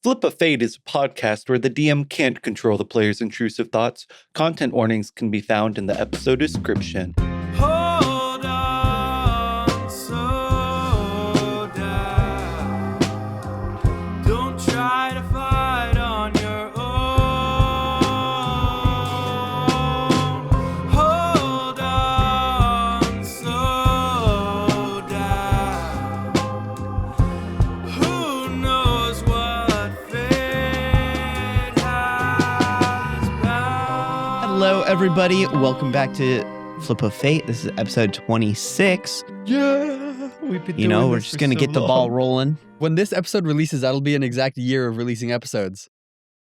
Flip of Fate is a podcast where the DM can't control the player's intrusive thoughts. Content warnings can be found in the episode description. Hold on, slow down. Don't try to fight on your own. Hold on, slow down. Who knows what fate has bound? Hello, everybody. Welcome back to Flip of Fate. This is episode 26. Yeah, we've been We're just going to get the ball rolling. When this episode releases, that'll be an exact year of releasing episodes.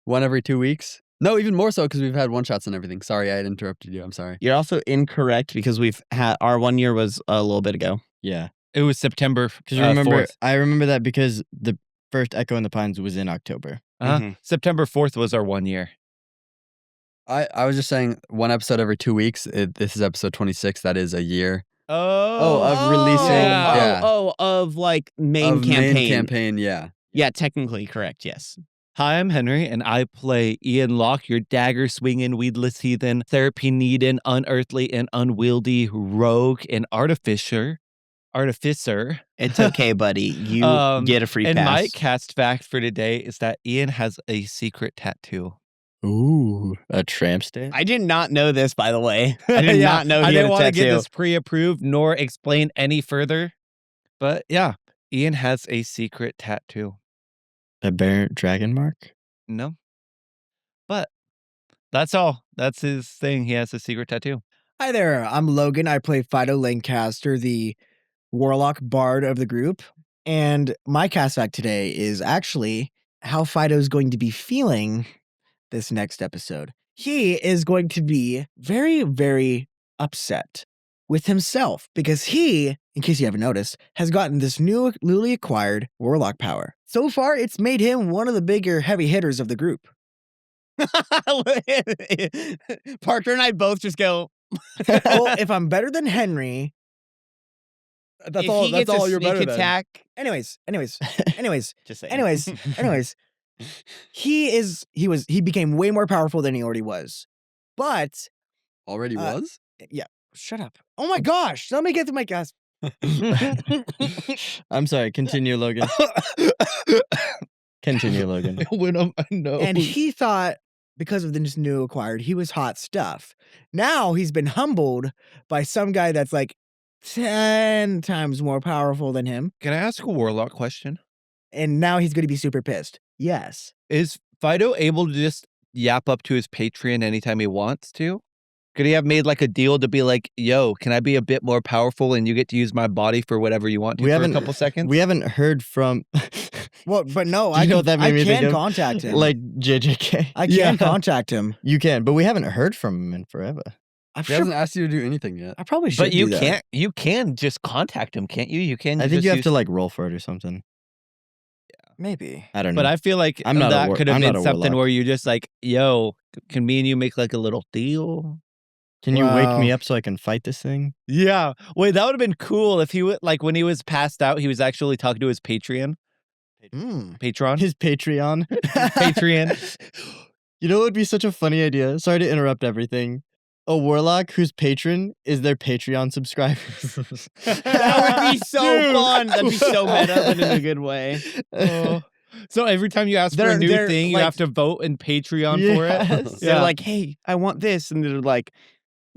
One every 2 weeks. No, even more so because we've had one-shots and everything. Sorry, I had interrupted you. I'm sorry. You're also incorrect because we've had our 1 year was a little bit ago. Yeah, It was September because remember, 4th. I remember that because the first Echo in the Pines was in October. September 4th was our 1 year. I was just saying one episode every 2 weeks. This is episode 26. That is a year. Of releasing. Yeah. Of like main of campaign. Main campaign, yeah. Yeah, technically correct, yes. Hi, I'm Henry, and I play Un-Locke'd, your dagger-swinging, weedless heathen, therapy-needing, unearthly, and unwieldy rogue and artificer. It's okay, buddy. You get a free And pass. my cast fact for today is that Ian has a secret tattoo. Ooh, a tramp stamp? I did not know this, by the way. I did not know I he had didn't a want to get tattoo. this pre-approved nor explain any further. But yeah, Ian has a secret tattoo. A bear dragon mark? No. But that's all. That's his thing. He has a secret tattoo. Hi there, I'm Loghan. I play Fido Lancaster, the warlock bard of the group. And my cast fact today is actually how Fido's going to be feeling this next episode. He is going to be very, very upset with himself because he, in case you haven't noticed, has gotten this newly acquired warlock power. So far, it's made him one of the bigger heavy hitters of the group. Parker and I both just go, Well, if I'm better than Henry, That's if all. he That's gets a all. You're sneak better attack. anyways, Just saying. anyways, he became way more powerful than he already was. But Already was. shut up. Oh my gosh, let me get to my cast. I'm sorry, continue, Logan. Continue, Logan. Went on my nose. And he thought because of this new acquired, he was hot stuff. Now he's been humbled by some guy that's like 10 times more powerful than him. Can I ask a warlock question? And now he's going to be super pissed. Yes. Is Fido able to just yap up to his Patreon anytime he wants to? Could he have made like a deal to be like, yo, can I be a bit more powerful and you get to use my body for whatever you want to We for a haven't- couple seconds? We haven't heard from Well, but no, Do you know what that made me think can of? contact him. like JJK. I can Yeah. contact him. You can, but we haven't heard from him in forever. I'm He hasn't asked you to do anything yet. I probably should But you do that. can't. You can just contact him, can't you? You can. I think just you have use- to like roll for it or something. Maybe. I don't know. But I feel like I'm not a that war- could have I'm not been a something warlock. where you just like, yo, can me and you make like a little deal? Can you wake me Wow. up so I can fight this thing? Yeah. Wait, that would have been cool if he would like when he was passed out, he was actually talking to his Patreon. Patron. His Patreon. Patreon. You know what would be such a funny idea? Sorry to interrupt everything. A warlock whose patron is their Patreon subscribers. That would be so Dude. fun. That'd be so meta, but in a good way. Oh. So every time you ask for a They're- new they're, thing, you like- have to vote in Patreon for Yes. it. They're like, hey, I want this. And they're like,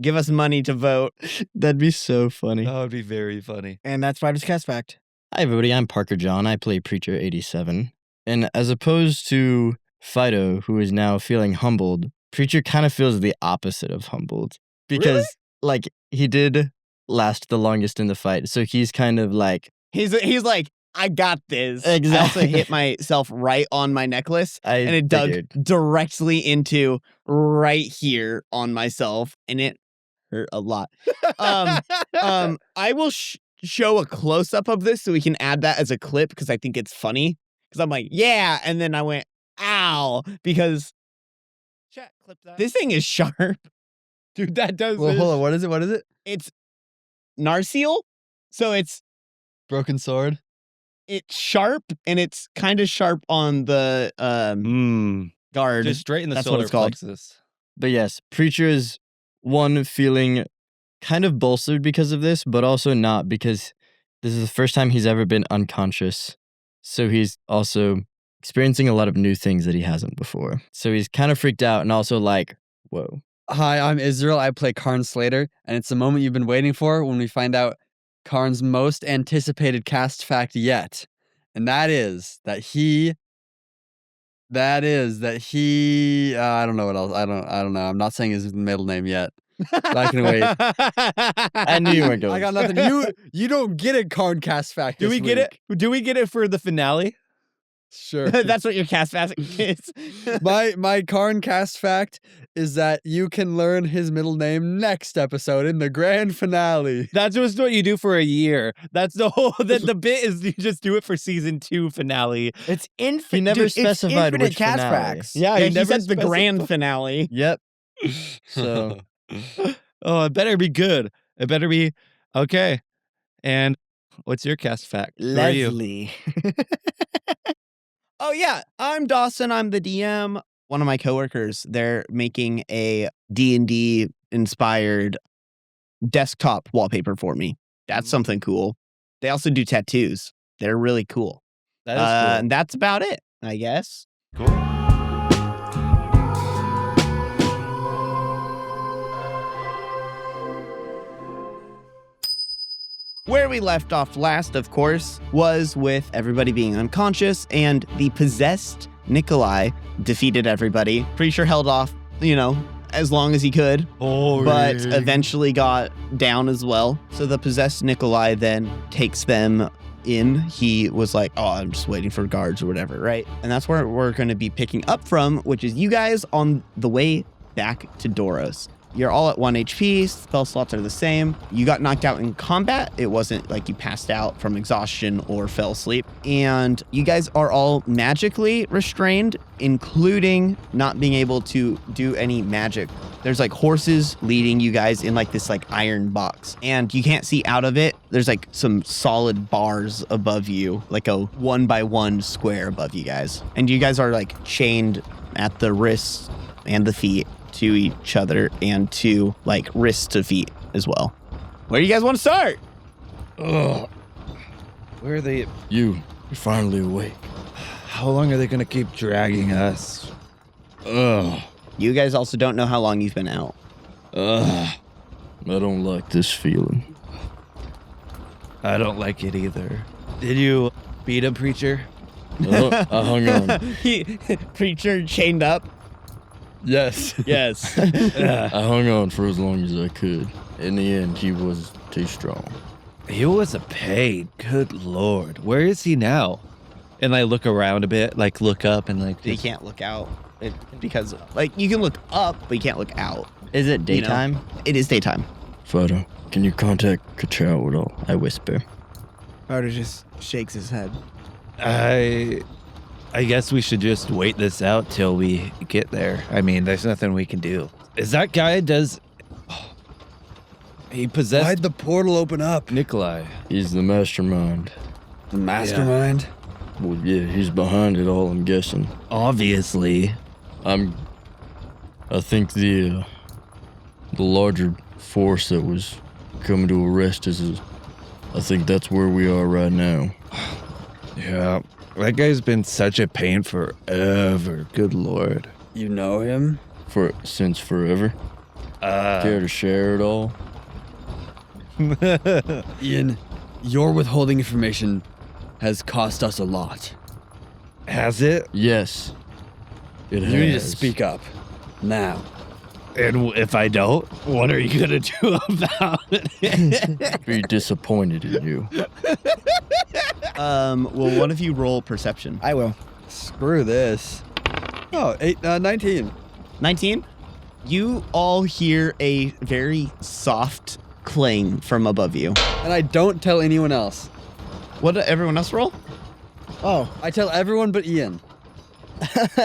give us money to vote. That'd be so funny. That would be very funny. And that's Fido's cast fact. Hi, everybody. I'm Parker John. I play Preacher 87. And as opposed to Fido, who is now feeling humbled, Preacher kind of feels the opposite of humbled. Because, like, he did last the longest in the fight. So he's kind of like, He's like, I got this. I also Exactly. hit myself right on my necklace. I And it dug figured. directly into right here on myself. And it hurt a lot. I will show a close-up of this so we can add that as a clip because I think it's funny. Because I'm like, yeah. And then I went, ow. Because Chat, clip that. this thing is sharp. Dude, that does Well, hold on. What is it? What is it? It's Narseal. So it's Broken sword. it's sharp, and it's kind of sharp on the guard. Just straight in the That's what solar it's called. plexus. But yes, Preacher is one feeling kind of bolstered because of this, but also not, because this is the first time he's ever been unconscious. So he's also experiencing a lot of new things that he hasn't before. So he's kind of freaked out and also like, whoa. Hi, I'm Israel. I play Karn Slater, and it's the moment you've been waiting for when we find out Karn's most anticipated cast fact yet. And that is that he I don't know what else. I don't know. I'm not saying his middle name yet. But I can wait. I knew you weren't going. I got nothing. You don't get a Karn cast fact. Do we get it? Do we get it for the finale? Sure. That's what your cast fact is. My Karn cast fact is that you can learn his middle name next episode in the grand finale. That's just what you do for a year. That's the whole. The bit is you just do it for season 2 finale. It's infinite. He never specified infinite which cast finale. facts. Yeah, Yeah, he he never said the grand finale. Yep. So Oh, it better be good. It better be okay. And what's your cast fact? Who are you? Leslie. Oh yeah, I'm Dawson. I'm the DM. One of my coworkers, they're making a D&D inspired desktop wallpaper for me. That's something cool. They also do tattoos. They're really cool. That is cool. And that's about it, I guess. Where we left off last, of course, was with everybody being unconscious, and the possessed Nikolai defeated everybody. Pretty sure held off, as long as he could, but eventually got down as well. So the possessed Nikolai then takes them in. He was like, oh, I'm just waiting for guards or whatever, right? And that's where we're going to be picking up from, which is you guys on the way back to Doros. You're all at 1 HP, spell slots are the same. You got knocked out in combat. It wasn't like you passed out from exhaustion or fell asleep. And you guys are all magically restrained, including not being able to do any magic. There's like horses leading you guys in like this like iron box, and you can't see out of it. There's like some solid bars above you, like a 1x1 square above you guys. And you guys are like chained at the wrists and the feet to each other, and to like wrists to feet as well. Where do you guys want to start? Ugh. Where are they? you're finally awake. How long are they going to keep dragging us? Ugh. You guys also don't know how long you've been out. I don't like this feeling. I don't like it either. Did you beat him, Preacher? I hung on. Preacher chained up. Yes. Yes. I hung on for as long as I could. In the end, he was too strong. He was a pain. Good Lord. Where is he now? And I look around a bit, like look up and like. You can't look out because like you can look up, but you can't look out. Is it daytime? It is daytime. Fido, can you contact Ka-Chow at all? I whisper. Fido just shakes his head. I guess we should just wait this out till we get there. I mean, there's nothing we can do. Is that guy he possessed Why'd the portal open up? Nikolai? He's the mastermind. The mastermind? Well, yeah, he's behind it all, I'm guessing. Obviously. I think the larger force that was coming to arrest us I think that's where we are right now. Yeah. That guy's been such a pain forever. Good Lord. You know him? Since forever. Care to share it all? Ian, your withholding information has cost us a lot. Has it? Yes. It has. You need to speak up. Now. And if I don't, what are you going to do about it? Be disappointed in you. Well, one of you roll perception. I will. Screw this. Oh, 19. 19? You all hear a very soft clang from above you. And I don't tell anyone else. What did everyone else roll? Oh, I tell everyone but Ian.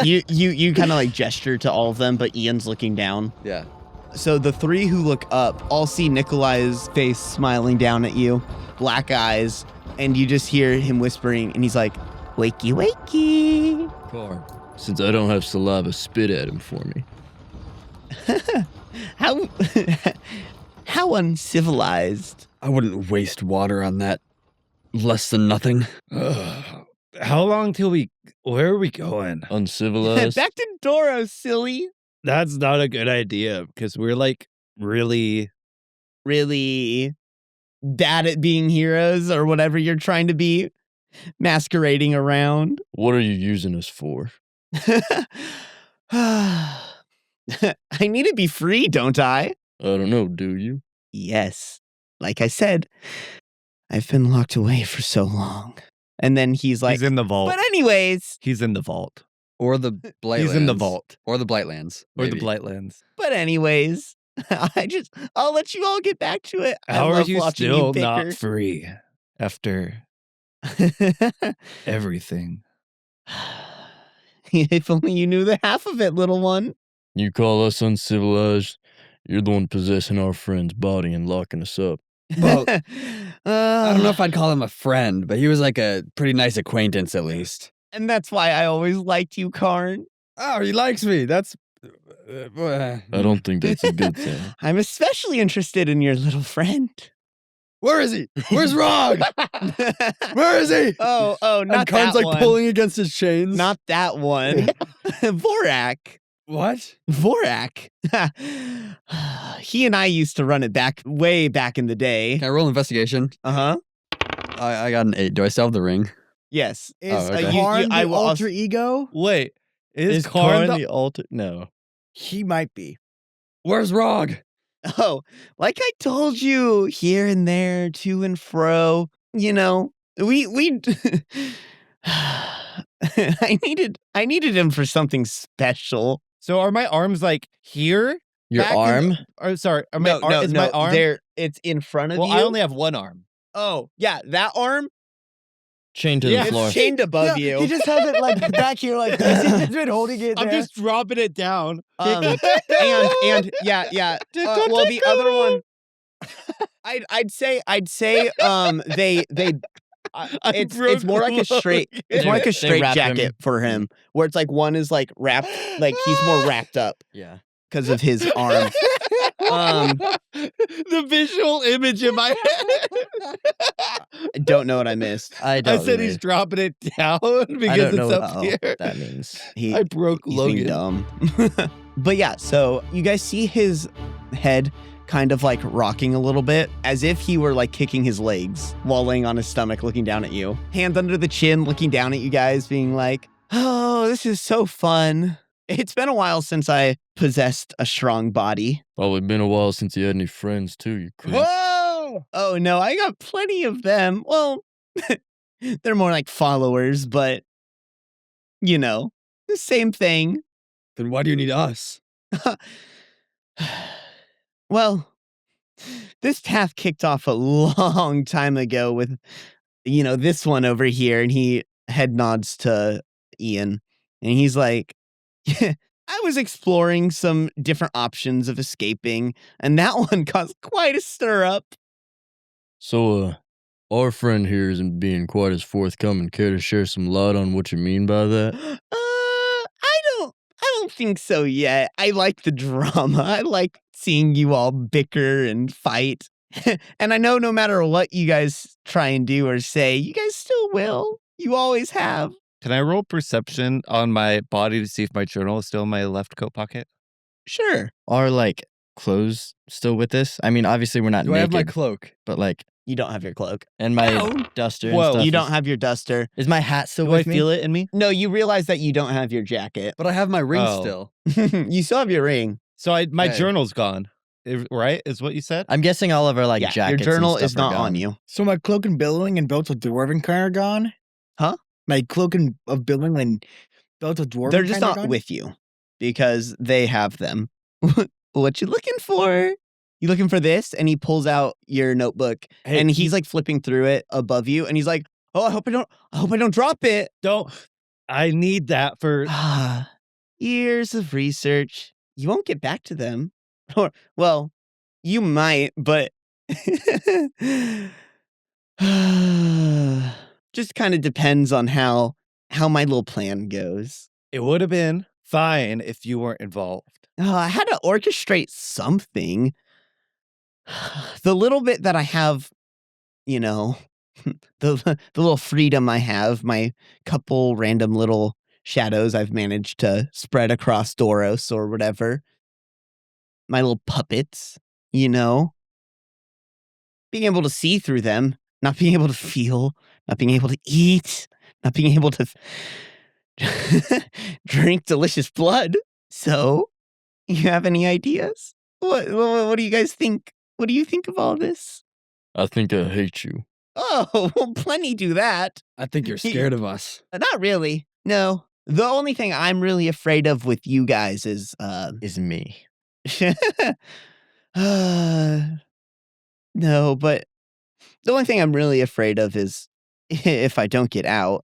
You kind of like gesture to all of them, but Ian's looking down. Yeah. So the three who look up all see Nikolai's face smiling down at you, black eyes, and you just hear him whispering, and he's like, "Wakey, wakey." Karn, since I don't have saliva, spit at him for me. How how uncivilized. I wouldn't waste water on that less than nothing. How long till where are we going? Uncivilized. Back to Doro, silly. That's not a good idea because we're like really. Really bad at being heroes or whatever you're trying to be masquerading around. What are you using us for? I need to be free, don't I? I don't know, do you? Yes. Like I said, I've been locked away for so long. And then he's like, He's in the vault. but anyways, He's in the vault. Or the Blightlands. He's in the vault. Or the Blightlands. Or the maybe. Blightlands. but anyways, I'll let you all get back to it. How I are love you watching still you not bicker. free after everything? If only you knew the half of it, little one. You call us uncivilized? You're the one possessing our friend's body and locking us up. Well, I don't know if I'd call him a friend, but he was like a pretty nice acquaintance at least. And that's why I always liked you, Karn. Oh, he likes me. That's. I don't think that's a good thing. I'm especially interested in your little friend. Where is he? Where's Rog? Where is he? Oh, not And Karn's that like one. pulling against his chains. Not that one. Vorak. What? Vorak. He and I used to run it way back in the day. Can I roll investigation? Uh-huh. I got an 8. Do I still have the ring? Yes. Is okay. Karn I the will alter ego? Wait, Is Karn Karn the alter? No. He might be. Where's Rog? Oh, like I told you, here and there, to and fro. You know, we I needed him for something special. So are my arms like here? Your Back in- arm? Or sorry, are my is my arm? There, it's in front of Well, you. I only have one arm. Oh, yeah, that arm. Chained to Yeah, the floor. It's chained above Yeah, you. He just has it like back here, like this. He's just been holding it I'm there. just dropping it down. and yeah. Well, the other one, I'd say it's more like a straight They a wrapped straight him. jacket for him, where it's like one is like wrapped, like he's more wrapped up Yeah. because of his arm. The visual image in my head. I don't know what I missed. I I don't said he's either. dropping it down I because don't it's know up what here. that means. He, I broke he's being Logan. dumb. But yeah, so you guys see his head kind of like rocking a little bit, as if he were like kicking his legs while laying on his stomach, looking down at you. Hand under the chin, looking down at you guys, being like, "Oh, this is so fun. It's been a while since I possessed a strong body." Probably been a while since you had any friends too, you creep. Whoa! Oh no, I got plenty of them. Well, they're more like followers, but you know, the same thing. Then why do you need us? Well, this path kicked off a long time ago with, this one over here, and he head nods to Ian, and he's like, I was exploring some different options of escaping, and that one caused quite a stir up. So, our friend here isn't being quite as forthcoming. Care to share some light on what you mean by that? I don't think so yet. I like the drama. I like seeing you all bicker and fight. And I know no matter what you guys try and do or say, you guys still will. You always have. Can I roll perception on my body to see if my journal is still in my left coat pocket? Sure. Are like clothes still with us? I mean, obviously we're not Do I have naked, my cloak? but like, You don't have your cloak. and my Oh. duster. And Whoa. stuff You don't is- have your duster. Is my hat still Do I with me? feel it in me? No, you realize that you don't have your jacket. But I have my ring Oh. still. You still have your ring. So my Okay. journal's gone. Right? Is what you said? I'm guessing all of our like Yeah, jackets. your journal and stuff is not are on gone. you. So my cloak and billowing and belts of dwarven kind are gone. Huh? My cloak and of billowing and belts of dwarven. They're just kind are not gone? with you because they have them. What you looking for? You looking for this? And he pulls out your notebook Hey, and he's like flipping through it above you, and he's like, "Oh, I hope I don't drop it." don't. I need that for. Ah, years of research. You won't get back to them, or well, you might, but Just kind of depends on how my little plan goes. It would have been fine if you weren't involved. I had to orchestrate something. The little bit that I have, you know, the little freedom I have, my couple random little shadows I've managed to spread across Doros or whatever. My little puppets, you know, being able to see through them, not being able to feel, not being able to eat, not being able to drink delicious blood. So, you have any ideas? What do you guys think? What do you think of all this? I think I hate you. Oh, well, plenty do that. I think you're scared of us. Not really. No. The only thing I'm really afraid of with you guys is Is me. no, but the only thing I'm really afraid of is if I don't get out.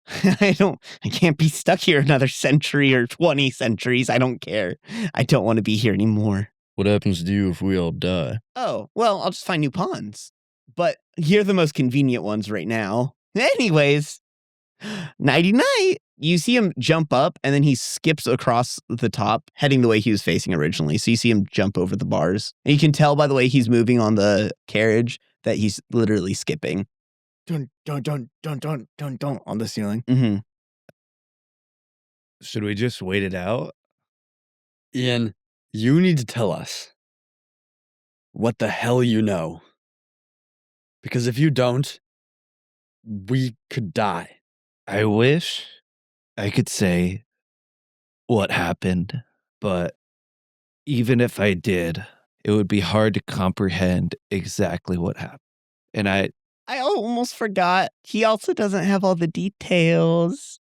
I can't be stuck here another century or 20 centuries. I don't care. I don't want to be here anymore. What happens to you if we all die? Oh, well, I'll just find new pawns. But here are the most convenient ones right now. Anyways, nighty-night. You see him jump up, and then he skips across the top, heading the way he was facing originally. So you see him jump over the bars. And you can tell by the way he's moving on the carriage that he's literally skipping. Dun, dun, dun, dun, dun, dun, dun, on the ceiling. Mm-hmm. Should we just wait it out? Ian, you need to tell us what the hell you know. Because if you don't, we could die. I wish I could say what happened, but even if I did, it would be hard to comprehend exactly what happened. And I almost forgot. He also doesn't have all the details.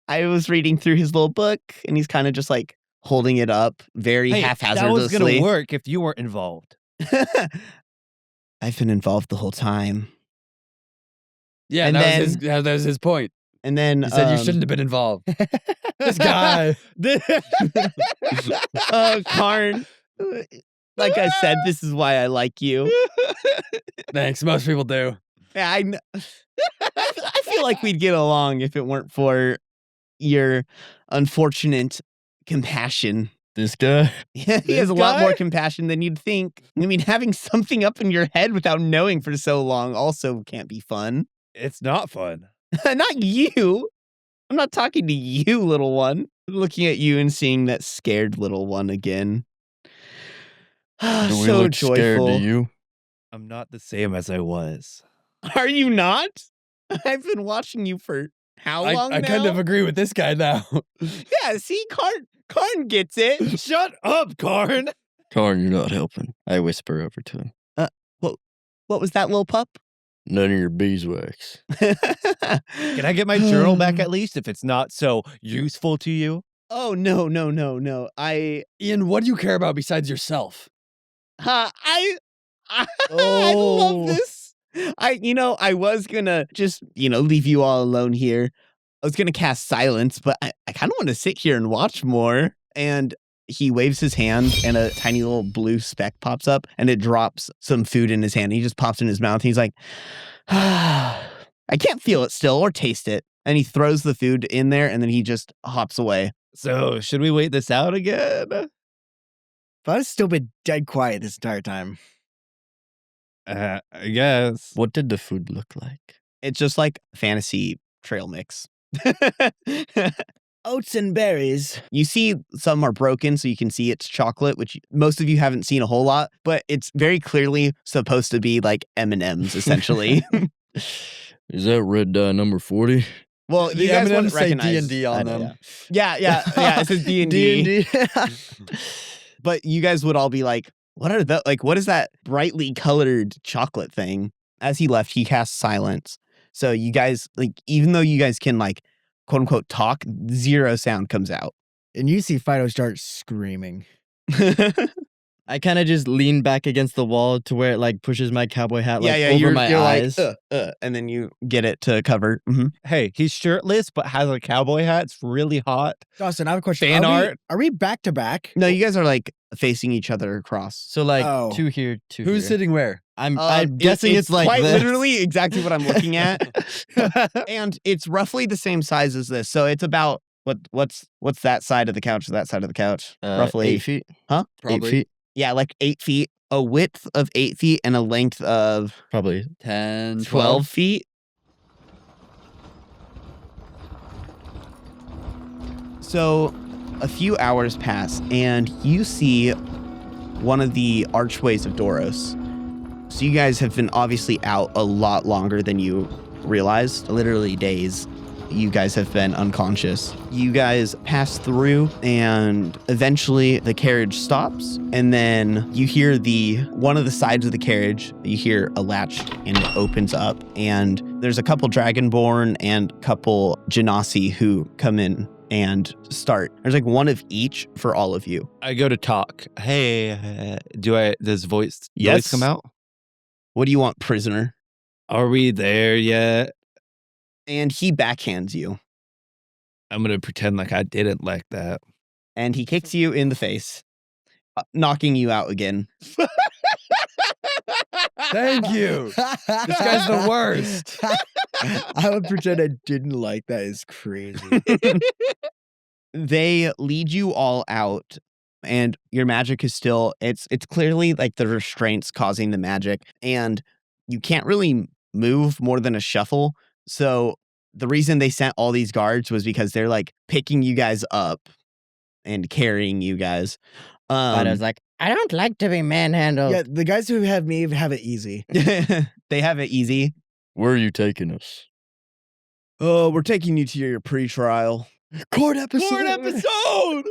I was reading through his little book, and he's kind of just like holding it up very haphazardly. That was going to work if you weren't involved. I've been involved the whole time. Yeah, And that was his point. And then He said you shouldn't have been involved. This guy. Karn. Like I said, this is why I like you. Thanks. Most people do. Yeah, I know. I feel like we'd get along if it weren't for your unfortunate compassion. This guy? Yeah, he has a lot more compassion than you'd think. I mean, having something up in your head without knowing for so long also can't be fun. It's not fun. Not you. I'm not talking to you, little one. I'm looking at you and seeing that scared little one again. Do we So look scared joyful. to you? I'm not the same as I was. Are you not? I've been watching you for how long I now? kind of agree with this guy now. Yeah, see, Karn gets it. Shut up, Karn. Karn, you're not helping. I whisper over to him. What was that, little pup? None of your beeswax. Can I get my journal back at least if it's not so useful to you? Oh, no. Ian, what do you care about besides yourself? I love this. I was gonna just, leave you all alone here. I was gonna cast silence, but I kind of want to sit here and watch more. And he waves his hand, and a tiny little blue speck pops up, and it drops some food in his hand. He just pops in his mouth. He's like, I can't feel it still or taste it. And he throws the food in there, and then he just hops away. So, should we wait this out again? But I've still been dead quiet this entire time. I guess. What did the food look like? It's just like fantasy trail mix. Oats and berries. You see some are broken, so you can see it's chocolate, which most of you haven't seen a whole lot, but it's very clearly supposed to be like M&Ms, essentially. Is that red dye number 40? Well, you The guys M&Ms wouldn't say recognize. D&D on them. Yeah, it says D&D. But you guys would all be like, what is that brightly colored chocolate thing? As he left, he cast silence. So you guys, even though you guys can quote unquote talk, zero sound comes out. And you see Fido start screaming. I kind of just lean back against the wall to where it pushes my cowboy hat over you're my eyes. And then you get it to cover. Mm-hmm. Hey, he's shirtless but has a cowboy hat. It's really hot. Dawson, I have a question. Fan art? Are we back to back? No, you guys are facing each other across. So Oh. two here, two Who's here. sitting where? I'm guessing it's like quite this. literally exactly what I'm looking at. And it's roughly the same size as this. So it's about what's that side of the couch, that side of the couch? Roughly 8 feet. Huh? Probably 8 feet. Yeah, like 8 feet, a width of 8 feet, and a length of Probably 10, 12 feet. So a few hours pass, and you see one of the archways of Doros. So you guys have been obviously out a lot longer than you realized, literally days. You guys have been unconscious. You guys pass through, and eventually the carriage stops, and then you hear one of the sides of the carriage, you hear a latch, and it opens up, and there's a couple Dragonborn and a couple Genasi who come in and start. There's like one of each for all of you. I go to talk. Hey, does voice Yes. come out? What do you want, prisoner? Are we there yet? And he backhands you, I'm gonna pretend like I didn't like that. and he kicks you in the face, knocking you out again. Thank you. This guy's the worst. I would pretend I didn't like that. Is crazy. They lead you all out, and your magic is still, it's clearly like the restraints causing the magic, and you can't really move more than a shuffle. So the reason they sent all these guards was because they're like picking you guys up and carrying you guys. Fido's like, I don't like to be manhandled. Yeah, the guys who have me have it easy. They have it easy. Where are you taking us? Oh, we're taking you to your pre-trial. Court episode. Court episode!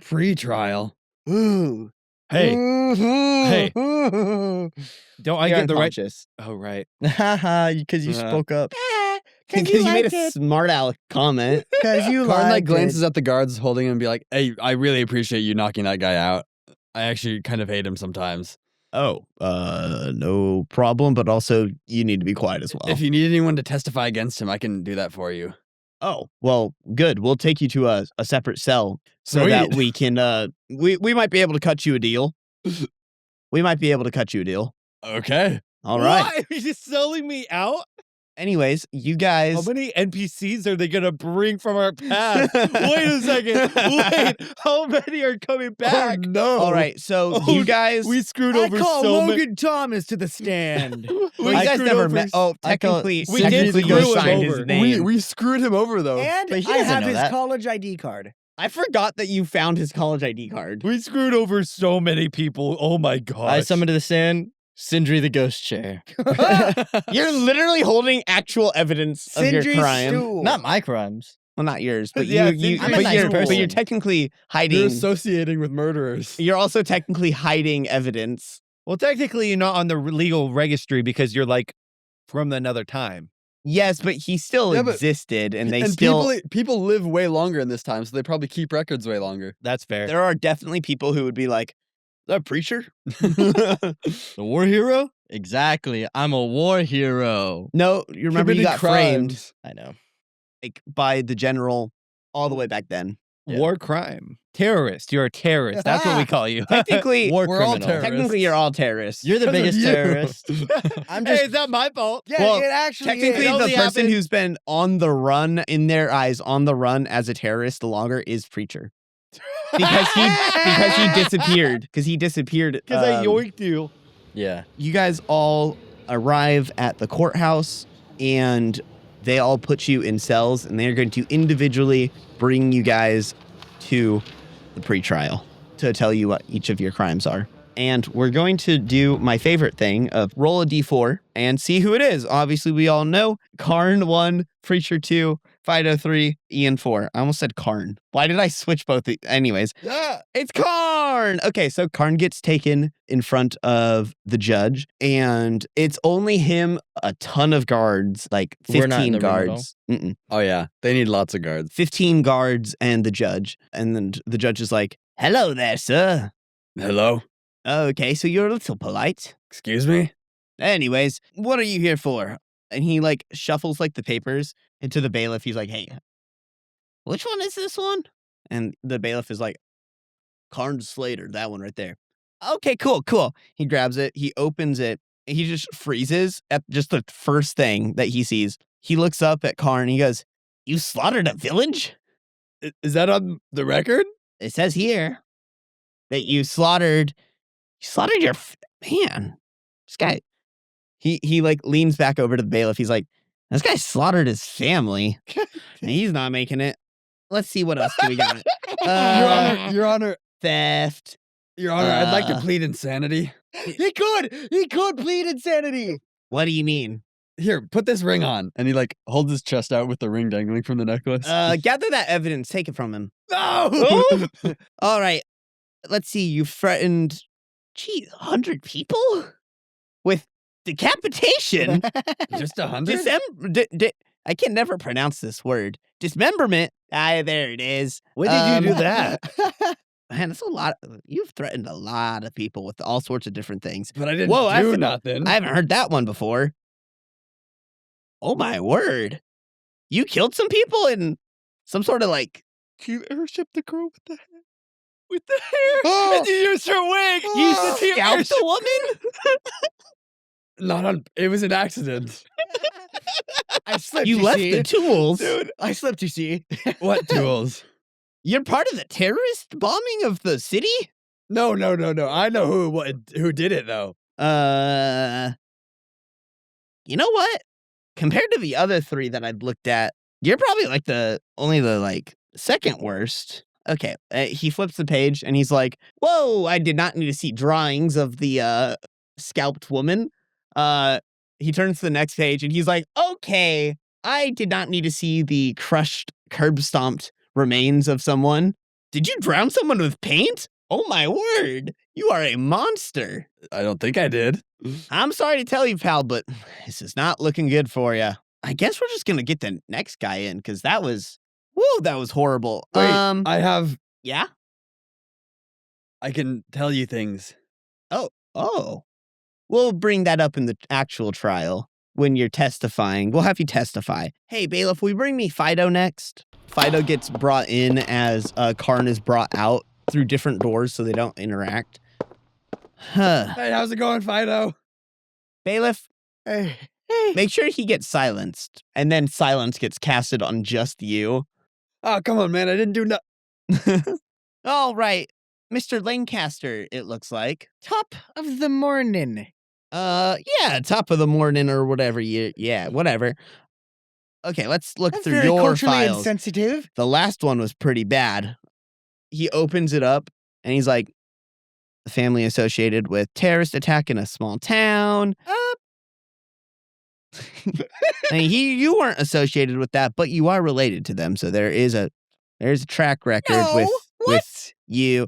Pre-trial. Ooh. Hey, Hey. don't I You're get the right? unconscious. Oh, right. Haha, because you spoke up. Because you made a smart aleck comment. Because you Karn like liked glances it. at the guards holding him and be like, hey, I really appreciate you knocking that guy out. I actually kind of hate him sometimes. Oh, no problem, but also you need to be quiet as well. If you need anyone to testify against him, I can do that for you. Oh, well, good. We'll take you to a separate cell so that Sweet. we can, we might be able to cut you a deal. We might be able to cut you a deal. Okay. All right. What? Are you selling me out? Anyways, you guys. How many NPCs are they gonna bring from our past? Wait a second. Wait, how many are coming back? no. All right, so Oh, you guys. We screwed I over call so many. Logan Thomas to the stand. Well, you I guys screwed never over met. Oh, I call- technically, we did technically screw you him signed over. his name. We screwed him over, though. And But he I doesn't have know his that. college ID card. I forgot that you found his college ID card. We screwed over so many people. Oh my god. I summoned to the stand Sindri the ghost chair. You're literally holding actual evidence of your Sindri's crime. stool. Not my crimes. Well, not yours, but Yeah, you. I'm a nice but person. you're technically hiding. You're associating with murderers. You're also technically hiding evidence. Well, technically, you're not on the legal registry because you're like from another time. Yes, but he still Yeah, but- existed, and they and still. people live way longer in this time, so they probably keep records way longer. That's fair. There are definitely people who would be like, "The preacher." The war hero? Exactly. I'm a war hero. No, you remember you Committed got framed crimes. I know. like by the general all the way back then. Yeah. War crime. Terrorist. You're a terrorist. That's what we call you. Technically, War We're all criminal. terrorists. technically, you're all terrorists. You're the Because of biggest you. terrorist. I'm Hey, just. it's not my fault. Yeah, Well, it actually Technically, It is. the only person happened- who's been on the run, in their eyes, on the run as a terrorist the longer is preacher. Because he disappeared. Because he disappeared. Because I yoinked you. Yeah. You guys all arrive at the courthouse, and they all put you in cells, and they're going to individually bring you guys to the pretrial to tell you what each of your crimes are. And we're going to do my favorite thing of roll a d4 and see who it is. Obviously, we all know Karn 1, Preacher 2, Fido 3, Ian 4. I almost said Karn. Why did I switch both? Anyways, Yeah. it's Karn! Okay, so Karn gets taken in front of the judge, and it's only him, a ton of guards, like We're not in 15 the room at all? guards. Mm-mm. Oh yeah, they need lots of guards. 15 guards and the judge. And then the judge is like, "Hello there, sir. Hello. Okay, so you're a little polite. Excuse me. Anyways, what are you here for?" And he like shuffles like the papers into the bailiff. He's like, "Hey, which one is this one?" And the bailiff is like, "Karn Slater, that one right there." Okay, cool. He grabs it. He opens it. He just freezes at just the first thing that he sees. He looks up at Karn. He goes, "You slaughtered a village?" Is that on the record? It says here that you slaughtered your man. This guy. He like leans back over to the bailiff. He's like, "This guy slaughtered his family. And he's not making it. Let's see what else do we got." Your Honor, Theft. Your Honor, I'd like to plead insanity. He could plead insanity. What do you mean? Here, put this ring on. And he like holds his chest out with the ring dangling from the necklace. Gather that evidence. Take it from him. No! All right. Let's see. You threatened, 100 people with decapitation. Just 100? I can never pronounce this word. Dismemberment. There it is. When did you do that? Man, that's a lot. You've threatened a lot of people with all sorts of different things. But I didn't Whoa, do nothing. I haven't heard that one before. Oh my word. You killed some people in some sort of like... You airship the girl with the hair? With the hair? Oh. And you used her wig! You scalped a woman? Not on... It was an accident. I slipped. You left see? the tools. Dude. I slipped. You see? What tools? You're part of the terrorist bombing of the city? No. I know who did it, though. You know what? Compared to the other three that I'd looked at, you're probably like only the second worst. Okay, he flips the page and he's like, "Whoa, I did not need to see drawings of the scalped woman." He turns to the next page and he's like, "Okay, I did not need to see the crushed, curb-stomped remains of someone. Did you drown someone with paint? Oh my word, you are a monster." I don't think I did. I'm sorry to tell you, pal, but this is not looking good for you. I guess we're just gonna get the next guy in because that was horrible. Wait, I have... Yeah. I can tell you things. Oh, we'll bring that up in the actual trial when you're testifying. We'll have you testify. Hey, bailiff, will you bring me Fido next? Fido gets brought in as Karn is brought out through different doors so they don't interact. Hey, how's it going, Fido? Bailiff, Hey. make sure he gets silenced, and then silence gets casted on just you. Oh, come on, man. I didn't do nothing. All right, Mr. Lancaster, it looks like. Top of the morning. Yeah, top of the morning or whatever. Whatever. Okay, let's look That's through very your culturally files. insensitive. The last one was pretty bad. He opens it up and he's like, "The family associated with terrorist attack in a small town." I mean, you weren't associated with that, but you are related to them, so there's a track record No, with you.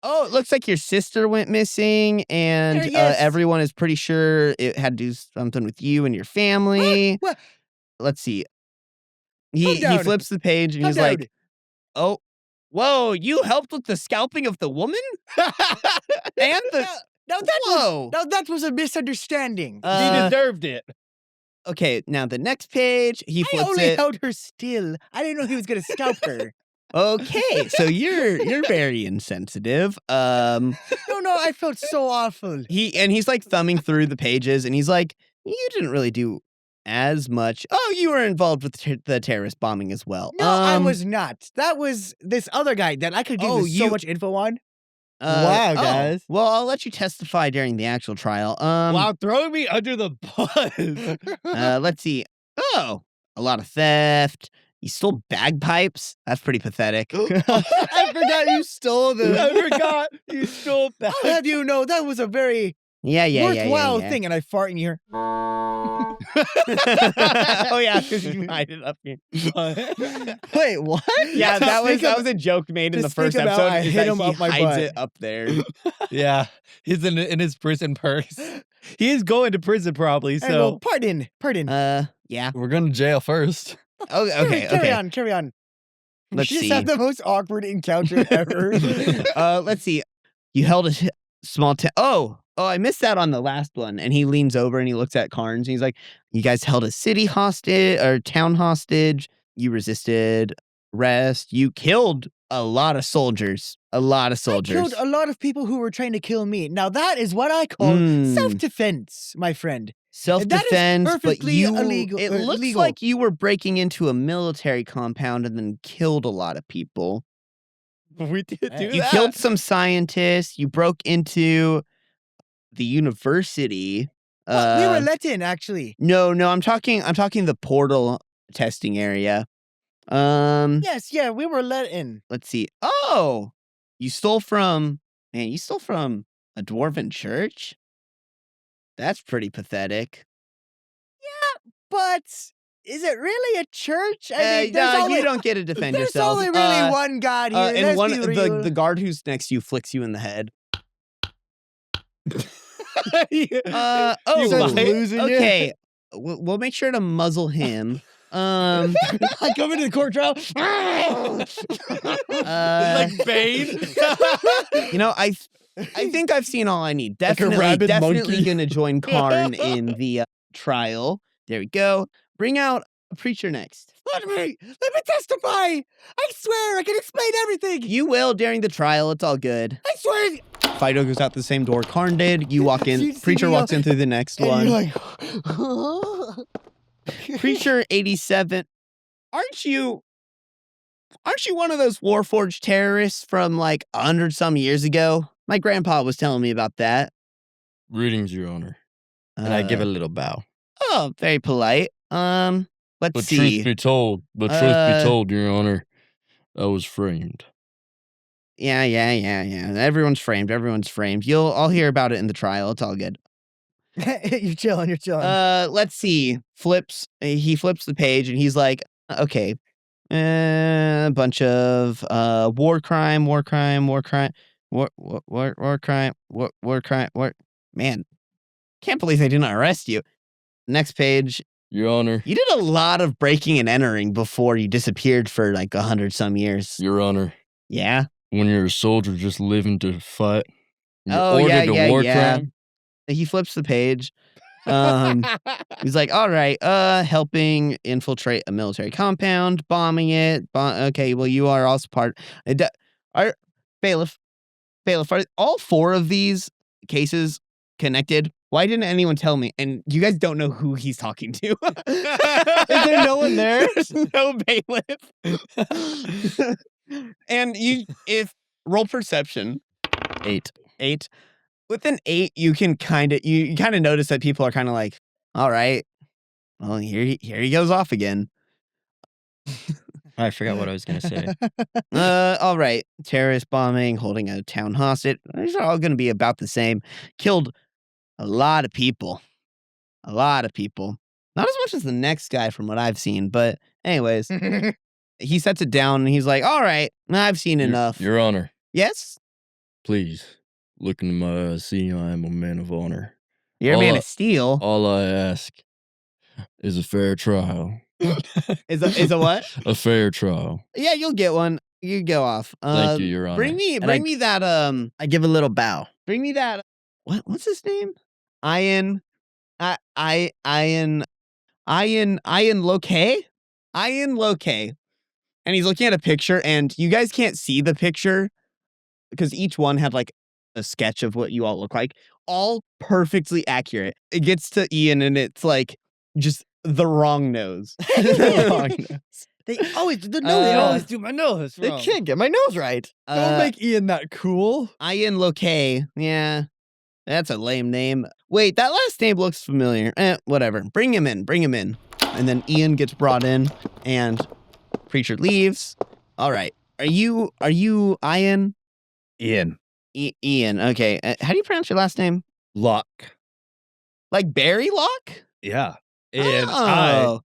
Oh, it looks like your sister went missing, and Yes. everyone is pretty sure it had to do something with you and your family. What? Let's see. Calm He down. flips the page and Calm he's like, down. "Oh, whoa! You helped with the scalping of the woman and the whoa." That was a misunderstanding. Uh, deserved it. Okay, now the next page, he I flips only it. held her still. I didn't know he was gonna scalp her. Okay, so you're very insensitive. No, I felt so awful. He's like thumbing through the pages, and he's like, "You didn't really do as much. Oh, you were involved with the terrorist bombing as well." No, I was not. That was this other guy that I could give Oh, so you- much info on. Wow, guys. Well, I'll let you testify during the actual trial. Wow, throwing me under the bus. Let's see. Oh, a lot of theft. You stole bagpipes. That's pretty pathetic. I forgot you stole them. I forgot you stole that. I'll have you know that was a very Yeah. worthwhile thing, and I fart in here. Oh yeah, because you hide it up here. Wait, what? Yeah, that was Think of- a joke made in the just first think about episode. I is hit that him he up my hides butt. it up there. Yeah, he's in his prison purse. He is going to prison probably. Hey, well, So pardon. Yeah. We're going to jail first. Oh, okay. Carry on. Let's You just see. have the most awkward encounter ever. Let's see. You held a small town. Oh, I missed that on the last one. And he leans over and he looks at Karns and he's like, "You guys held a city hostage or town hostage. You resisted arrest. You killed a lot of soldiers. A lot of I soldiers. killed a lot of people who were trying to kill me. Now that is what I call self-defense, my friend. Self-defense, but perfectly you illegal- it looks legal. like you were breaking into a military compound and then killed a lot of people. We did do You killed some scientists, you broke into the university. We were let in, actually. No, I'm talking the portal testing area. Yes, yeah, we were let in. Let's see. Oh, you stole from a dwarven church? That's pretty pathetic. But is it really a church? You don't get to defend there's yourself. only really one god here. And let's be real. the guard who's next to you flicks you in the head. losing it. Okay. We'll make sure to muzzle him. I come into the court trial. like Bane. I think I've seen all I need. Like a Definitely, rabid definitely monkey. gonna join Karn in the trial. There we go. Bring out a preacher next. Let me testify. I swear I can explain everything. You will during the trial. It's all good. I swear. Fido goes out the same door Karn did. You walk in. You see Preacher me, walks in through the next And one. you're like, Preacher 87. Aren't you one of those Warforged terrorists from like 100 some years ago? My grandpa was telling me about that. Greetings, Your Honor. And I give a little bow. Oh, very polite. Let's But see. truth be told, Your Honor, I was framed. Yeah. Everyone's framed. I'll hear about it in the trial. It's all good. you're chilling. Let's see. He flips the page and he's like, okay. A bunch of war crime. Man, can't believe they didn't arrest you. Next page. Your Honor. You did a lot of breaking and entering before you disappeared for like 100 some years. Your Honor. Yeah. When you're a soldier just living to fight. You're Oh, ordered yeah. a war crime. He flips the page. He's like, all right, helping infiltrate a military compound, bombing it. Okay, well, you are also part. Bailiff, are all 4 of these cases connected? Why didn't anyone tell me? And you guys don't know who he's talking to. Is there no one there? There's no bailiff. And roll perception. 8. 8. With an 8, you can kind of notice that people are kind of like, all right, well, here he goes off again. I forgot what I was going to say. All right, terrorist bombing, holding a town hostage. These are all going to be about the same. Killed a lot of people. Not as much as the next guy from what I've seen, but anyways, he sets it down and he's like, all right, I've seen enough. Your Honor, Yes? please look into my eyes. See, I am a man of honor. You're a man of steel. All I ask is a fair trial. Is a what? A fair trial. Yeah, you'll get one. You go off. Thank you, Your Honor. Bring me that I give a little bow. bring me that what's his name? Ian Locke? Ian Locke. And he's looking at a picture and you guys can't see the picture because each one had like a sketch of what you all look like. All perfectly accurate. It gets to Ian and it's like just the wrong nose. They always they always do my nose. They can't get my nose right. Don't make Ian that cool. Ian Locke. Yeah. That's a lame name. Wait, that last name looks familiar. Whatever. Bring him in. And then Ian gets brought in and preacher leaves. All right. Are you Ian? Ian. Ian. Okay. How do you pronounce your last name? Locke. Like Barry Locke? Yeah. And I want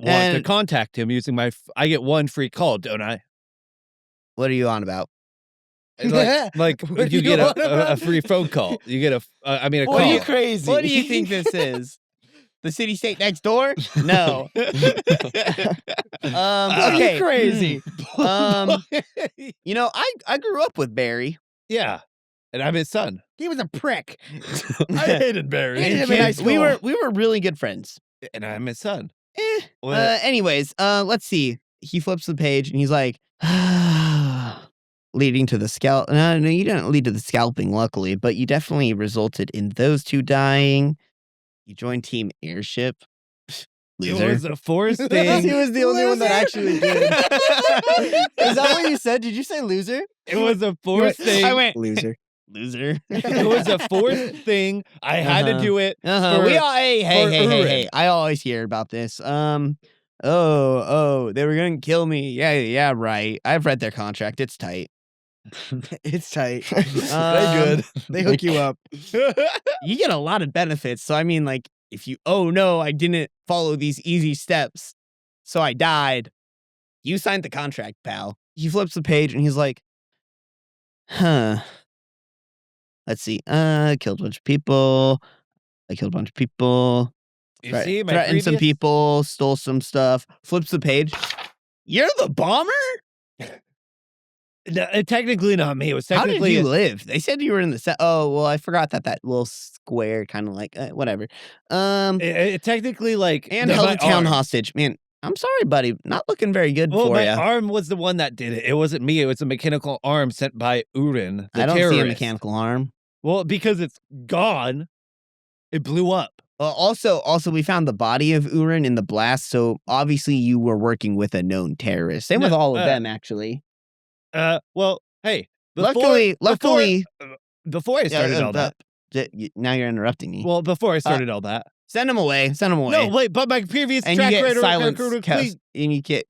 to And- contact him using I get one free call, don't I? What are you on about? Like What you do get you want a about free phone call. You get a What call. are you crazy? What do you think this is? The city state next door? No. Okay. crazy? I grew up with Barry. Yeah. And I'm his son. He was a prick. I hated Barry. Hated him in high We school. were really good friends. And I'm his son. Anyways, let's see. He flips the page and he's like, leading to the scalp. No, you didn't lead to the scalping, luckily, but you definitely resulted in those two dying. You joined Team Airship. Loser. It was a force thing. He was the only one that actually did. Is that what you said? Did you say loser? It was a force thing. I went Loser. loser. It was a force thing. I had to do it. Uh-huh. for- We all hey. Urin. I always hear about this. Oh, they were gonna kill me. Yeah, right. I've read their contract. It's tight. It's tight. Um, They hook you up. You get a lot of benefits. So I mean, like, if you I didn't follow these easy steps, so I died. You signed the contract, pal. He flips the page and he's like, huh. Let's see. I killed a bunch of people. You see, my Threatened some previous- people, stole some stuff, flips the page. You're the bomber? No, technically not me. It was How did technically you live? They said you were in the set. Oh, well, I forgot that little square kind of like, whatever. technically like And my held a town arm. hostage. Man, I'm sorry, buddy. Not looking very good Well, for my you. arm was the one that did it. It wasn't me. It was a mechanical arm sent by Urin, the I don't see a terrorist. mechanical arm. Well, because it's gone, it blew up. Also, we found the body of Urin in the blast. So obviously, you were working with a known terrorist. Same with No, all of them, actually. Well, hey, Luckily, before I started all that. Now you're interrupting me. Well, before I started all that. Send him away. No, wait, but my previous And you track get record.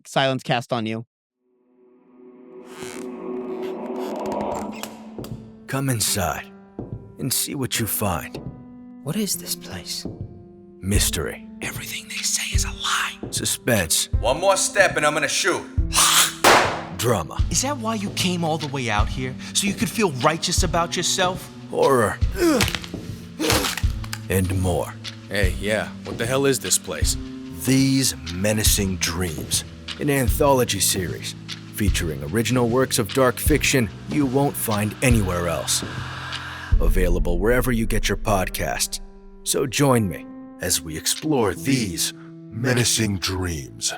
silence cast on you. Come inside and see what you find. What is this place? Mystery. Everything they say is a lie. Suspense. One more step and I'm gonna shoot. Drama. Is that why you came all the way out here? So you could feel righteous about yourself? Horror. And more. Hey, yeah, what the hell is this place? These Menacing Dreams. An anthology series featuring original works of dark fiction you won't find anywhere else. Available wherever you get your podcasts. So join me as we explore these Menacing Dreams.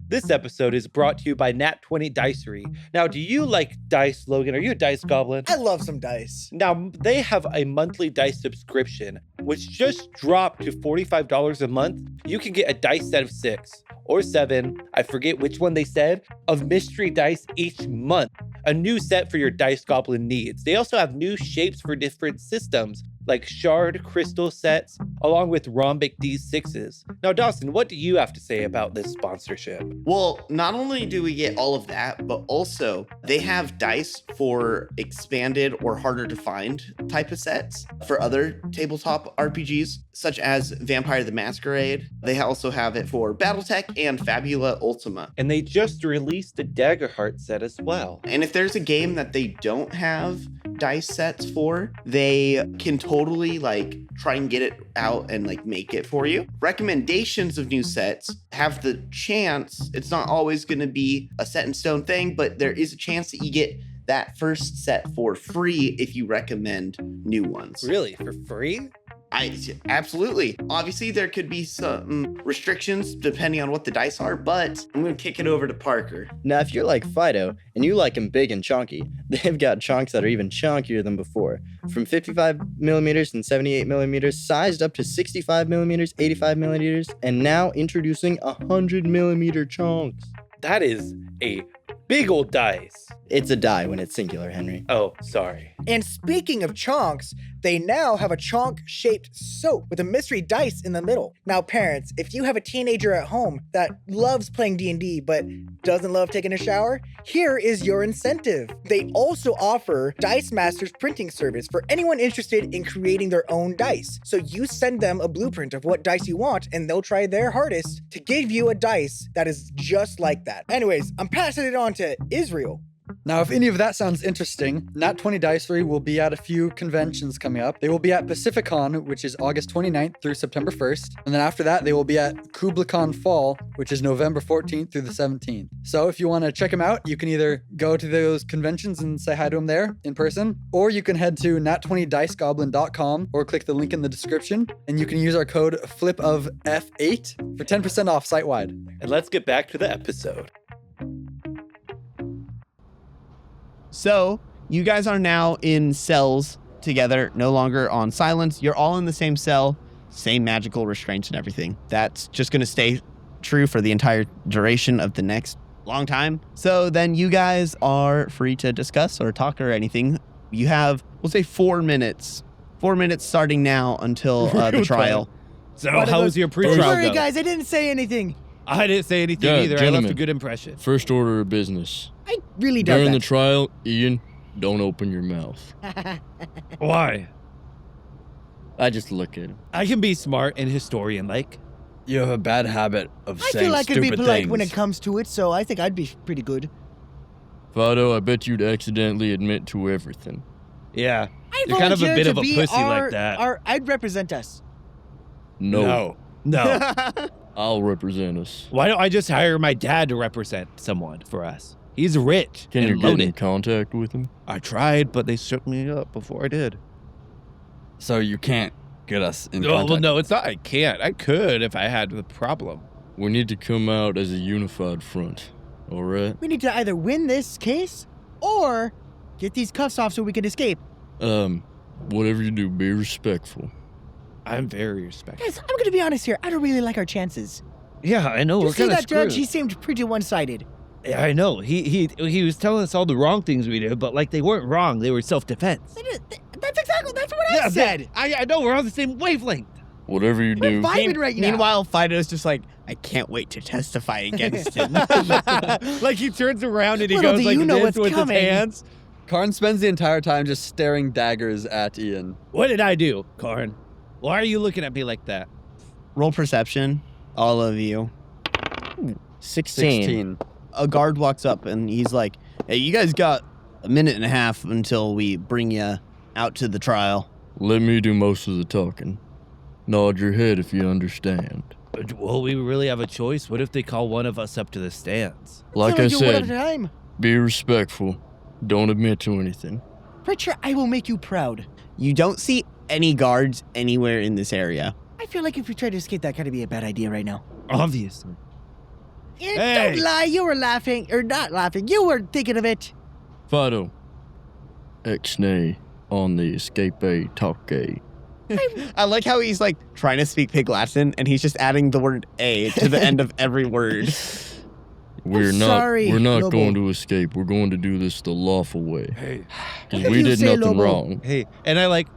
This episode is brought to you by Nat20 Dicery. Now, do you like dice, Logan? Are you a dice goblin? I love some dice. Now, they have a monthly dice subscription, which just dropped to $45 a month. You can get a dice set of 6 or 7, I forget which one they said, of mystery dice each month. A new set for your dice goblin needs. They also have new shapes for different systems, like shard crystal sets, along with rhombic D6s. Now, Dawson, what do you have to say about this sponsorship? Well, not only do we get all of that, but also they have dice for expanded or harder to find type of sets for other tabletop RPGs, such as Vampire the Masquerade. They also have it for Battletech and Fabula Ultima. And they just released a Daggerheart set as well. And if there's a game that they don't have dice sets for, they can totally like try and get it out and like make it for you. Recommendations of new sets have the chance, it's not always going to be a set in stone thing, but there is a chance that you get that first set for free if you recommend new ones. Really? For free? Absolutely. Obviously, there could be some restrictions depending on what the dice are, but I'm going to kick it over to Parker. Now, if you're like Fido and you like them big and chunky, they've got chunks that are even chunkier than before. From 55 millimeters and 78 millimeters, sized up to 65 millimeters, 85 millimeters, and now introducing 100 millimeter chunks. That is a big old dice. It's a die when it's singular, Henry. Oh, sorry. And speaking of chonks, they now have a chonk-shaped soap with a mystery dice in the middle. Now, parents, if you have a teenager at home that loves playing D&D but doesn't love taking a shower, here is your incentive. They also offer Dice Masters printing service for anyone interested in creating their own dice. So you send them a blueprint of what dice you want, and they'll try their hardest to give you a dice that is just like that. Anyways, I'm passing it on to Israel. Now, if any of that sounds interesting, Nat20 Dicery will be at a few conventions coming up. They will be at PacificCon, which is August 29th through September 1st. And then after that, they will be at KublaCon Fall, which is November 14th through the 17th. So if you want to check them out, you can either go to those conventions and say hi to them there in person, or you can head to nat20dicegoblin.com or click the link in the description, and you can use our code FLIPOFF8 for 10% off site-wide. And let's get back to the episode. So you guys are now in cells together, no longer on silence. You're all in the same cell, same magical restraints and everything. That's just going to stay true for the entire duration of the next long time. So then you guys are free to discuss or talk or anything. You have, we'll say 4 minutes. 4 minutes starting now until the trial. So how was your pre-trial? Don't worry, go? guys. I didn't say anything. I didn't say anything Yeah, either. I gentlemen. left a good impression. First order of business. I really doubt During the that. trial, Ian, don't open your mouth. Why? I just look at him. I can be smart and historian-like. You have a bad habit of I saying feel I could be stupid polite things. when it comes to it, so I think I'd be pretty good. Fido, I bet you'd accidentally admit to everything. Yeah. I You're kind of a volunteer bit to of a be pussy like that. I'd represent us. No. No. I'll represent us. Why don't I just hire my dad to represent someone for us? He's rich Can you and get in loaded. contact with him? I tried, but they shook me up before I did. So you can't get us in Oh, contact. well, no, it's not. I can't. I could if I had the problem. We need to come out as a unified front. All right? We need to either win this case or get these cuffs off so we can escape. Whatever you do, be respectful. I'm very respectful. Guys, I'm gonna be honest here. I don't really like our chances. Yeah, I know. You We're see kind of that judge? screwed. He seemed pretty one-sided. Yeah, I know. He was telling us all the wrong things we did, but like they weren't wrong. They were self-defense. That's what I said. I know. We're on the same wavelength. Whatever you We're do, vibing right now. Meanwhile, Fido's just like, I can't wait to testify against him. Like he turns around and he Little goes do like you know this what's with coming. his hands. Karn spends the entire time just staring daggers at Ian. What did I do, Karn? Why are you looking at me like that? Roll perception, all of you. 16. A guard walks up and he's like, hey, you guys got a minute and a half until we bring you out to the trial. Let me do most of the talking. Nod your head if you understand. Well, we really have a choice. What if they call one of us up to the stands? Like I You're one at a said, time. be respectful. Don't admit to anything. Preacher, I will make you proud. You don't see any guards anywhere in this area. I feel like if we try to escape, that could be a bad idea right now. Obviously. Don't lie, you were laughing, or not laughing, you were thinking of it. Fido. Ex-nay on the escape talk. I like how he's like trying to speak Pig Latin and he's just adding the word A to the end of every word. We're sorry, not Lobo. going to escape. We're going to do this the lawful way. Hey. 'Cause What we you did say, nothing Lobo? wrong. Hey, and I like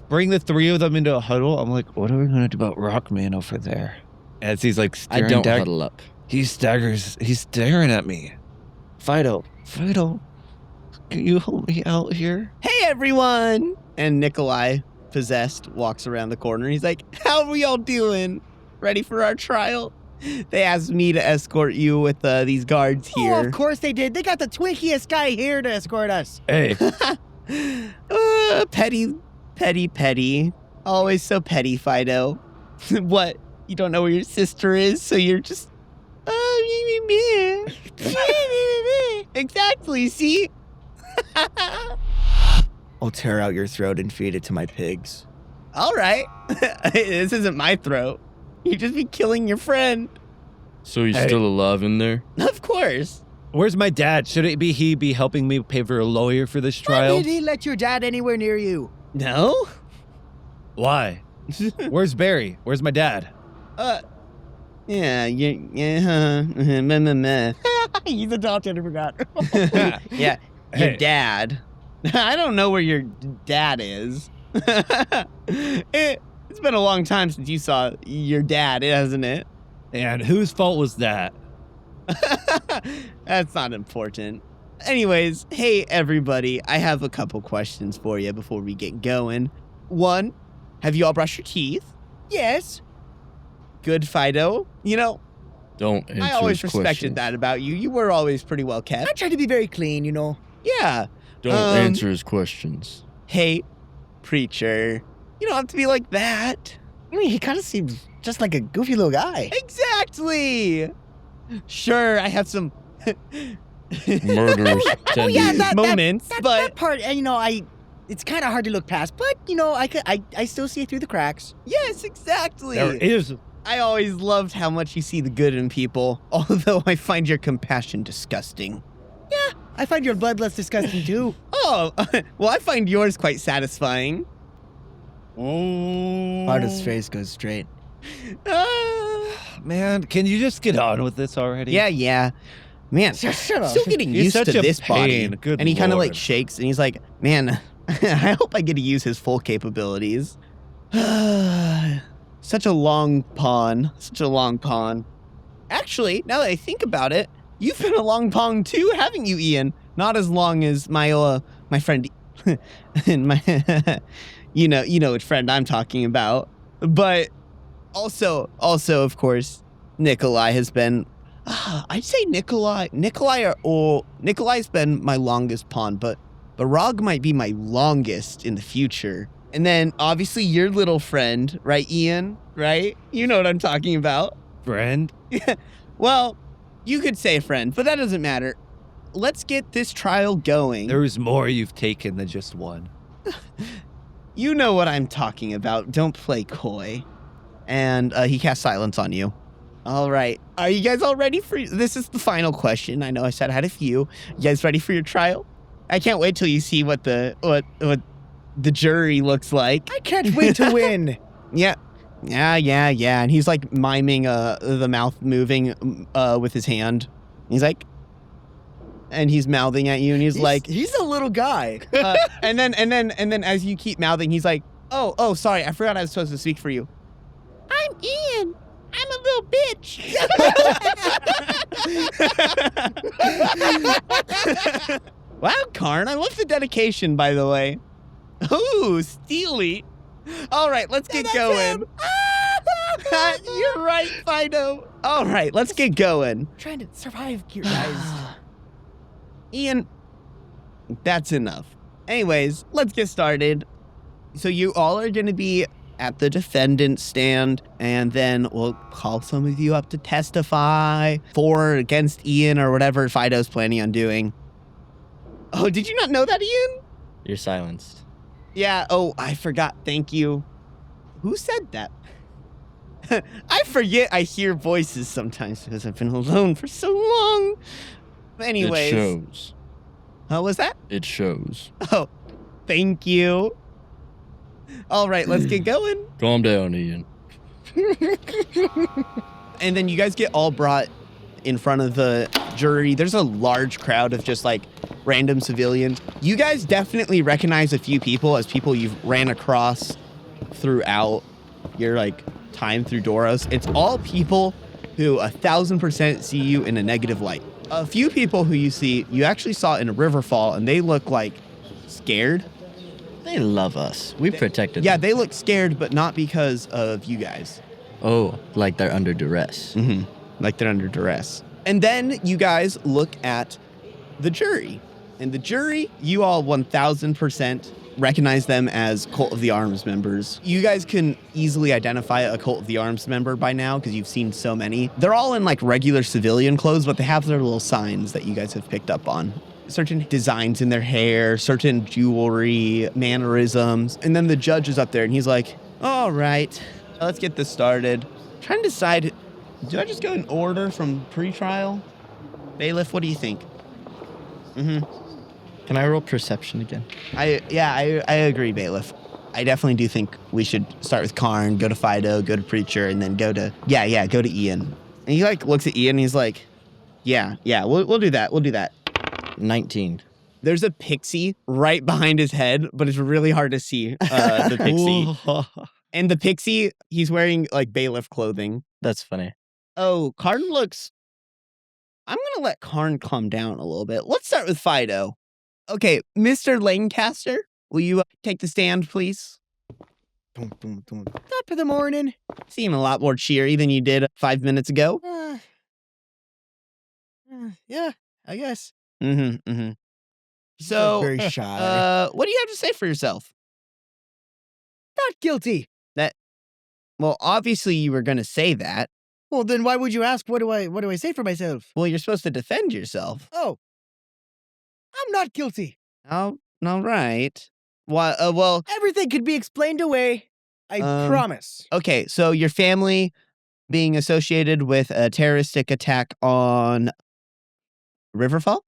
bring the three of them into a huddle. I'm like, what are we gonna do about Rockman over there? As he's like I staring don't down. huddle up. He staggers. He's staring at me. Fido, can you help me out here? Hey everyone! And Nikolai, possessed, walks around the corner. He's like, how are we all doing? Ready for our trial? They asked me to escort you with these guards here. Oh, of course they did. They got the twinkiest guy here to escort us. Hey, Petty. Always so petty, Fido. What? You don't know where your sister is, so you're just... Exactly, see? I'll tear out your throat and feed it to my pigs. All right. This isn't my throat. You just be killing your friend. So he's Hey. still alive in there? Of course. where's my dad? Should it be he be helping me pay for a lawyer for this Why trial? did he let your dad anywhere near you? No? Why? Where's Barry? Where's my dad? Yeah, meh. He's adopted, I forgot. Yeah, Hey. your dad. I don't know where your dad is. It's been a long time since you saw your dad, hasn't it? And whose fault was that? That's not important. Anyways, hey everybody, I have a couple questions for you before we get going. One, have you all brushed your teeth? Yes. Good, Fido. You know, Don't answer I always his respected questions. that about you. You were always pretty well I kept. try to be very clean, you know. Yeah. Don't answer his questions. Hey, preacher. You don't have to be like that. I mean, he kind of seems just like a goofy little guy. Exactly. Sure, I have some Murderous Oh yeah, that moments, that but part, you know, it's kind of hard to look past, but you know, I still see through the cracks. yes, exactly. There is. I always loved how much you see the good in people, although I find your compassion disgusting. I find your blood less disgusting too. Oh, well, I find yours quite satisfying. Fido's face goes straight. Man, can you just get on with this already? Yeah. Man, Shut up. still getting He's used to such a this body. pain, good And he kind of like lord. shakes and he's like, man, I hope I get to use his full capabilities. Such a long pawn. Actually, now that I think about it, you've been a long pawn too, haven't you, Ian? Not as long as my friend, and my, you know which friend I'm talking about. But also, of course, Nikolai has been. I'd say Nikolai's been my longest pawn, but Rog might be my longest in the future. And then obviously your little friend, right, Ian? Right? You know what I'm talking about. Friend? Well, you could say friend, but that doesn't matter. Let's get this trial going. There's more you've taken than just one. You know what I'm talking about. Don't play coy. And he casts silence on you. All right. Are you guys all ready for... This is the final question. I know I said I had a few. You guys ready for your trial? I can't wait till you see what the jury looks like. I can't wait to win. Yeah. And he's like miming the mouth moving with his hand. He's like... And he's mouthing at you and he's like... He's a little guy. And then as you keep mouthing, he's like, oh, sorry. I forgot I was supposed to speak for you. I'm Ian. I'm a little bitch. Wow, Karn, I love the dedication, by the way. Ooh, steely. All right, let's get going. You're right, Fido. All right, let's get going. Trying to survive here, guys. Ian, that's enough. Anyways, let's get started. So you all are going to be at the defendant's stand, and then we'll call some of you up to testify for or against Ian or whatever Fido's planning on doing. Oh, did you not know that, Ian? You're silenced. Yeah, oh, I forgot. Thank you. Who said that? I forget I hear voices sometimes because I've been alone for so long. Anyways. It shows. How was that? It shows. Oh, thank you. All right, let's get going. Calm down, Ian. And then you guys get all brought in front of the jury. There's a large crowd of just like random civilians. You guys definitely recognize a few people as people you've ran across throughout your like time through Doros. It's all people who 1,000% see you in a negative light. A few people who you see, you actually saw in a Riverfall, and they look like scared. They love us. We protected Yeah, them. they look scared, but not because of you guys. Oh, like they're under duress. Mm-hmm. Like they're under duress. And then you guys look at the jury. And the jury, you all 1,000% recognize them as Cult of the Arms members. You guys can easily identify a Cult of the Arms member by now because you've seen so many. They're all in like regular civilian clothes, but they have their little signs that you guys have picked up on. Certain designs in their hair, certain jewelry, mannerisms. And then the judge is up there and he's like, all right, let's get this started. I'm trying to decide, do I just go in order from pre-trial? Bailiff, what do you think? Mm-hmm. Can I roll perception again? I agree, Bailiff. I definitely do think we should start with Karn, go to Fido, go to Preacher, and then go to Ian. And he like looks at Ian and he's like, yeah, we'll do that. We'll do that. 19. There's a pixie right behind his head, but it's really hard to see the pixie. And the pixie, he's wearing like bailiff clothing. That's funny. Oh, Karn looks... I'm going to let Karn calm down a little bit. Let's start with Fido. Okay, Mr. Lancaster, will you take the stand, please? Top of the morning. Seem a lot more cheery than you did 5 minutes ago. Yeah, I guess. Mm-hmm. So, very shy. what do you have to say for yourself? Not guilty. Well, obviously you were going to say that. Well, then why would you ask? What do I say for myself? Well, you're supposed to defend yourself. Oh, I'm not guilty. Oh, all right. Well, everything could be explained away. I promise. Okay, so your family being associated with a terroristic attack on Riverfall?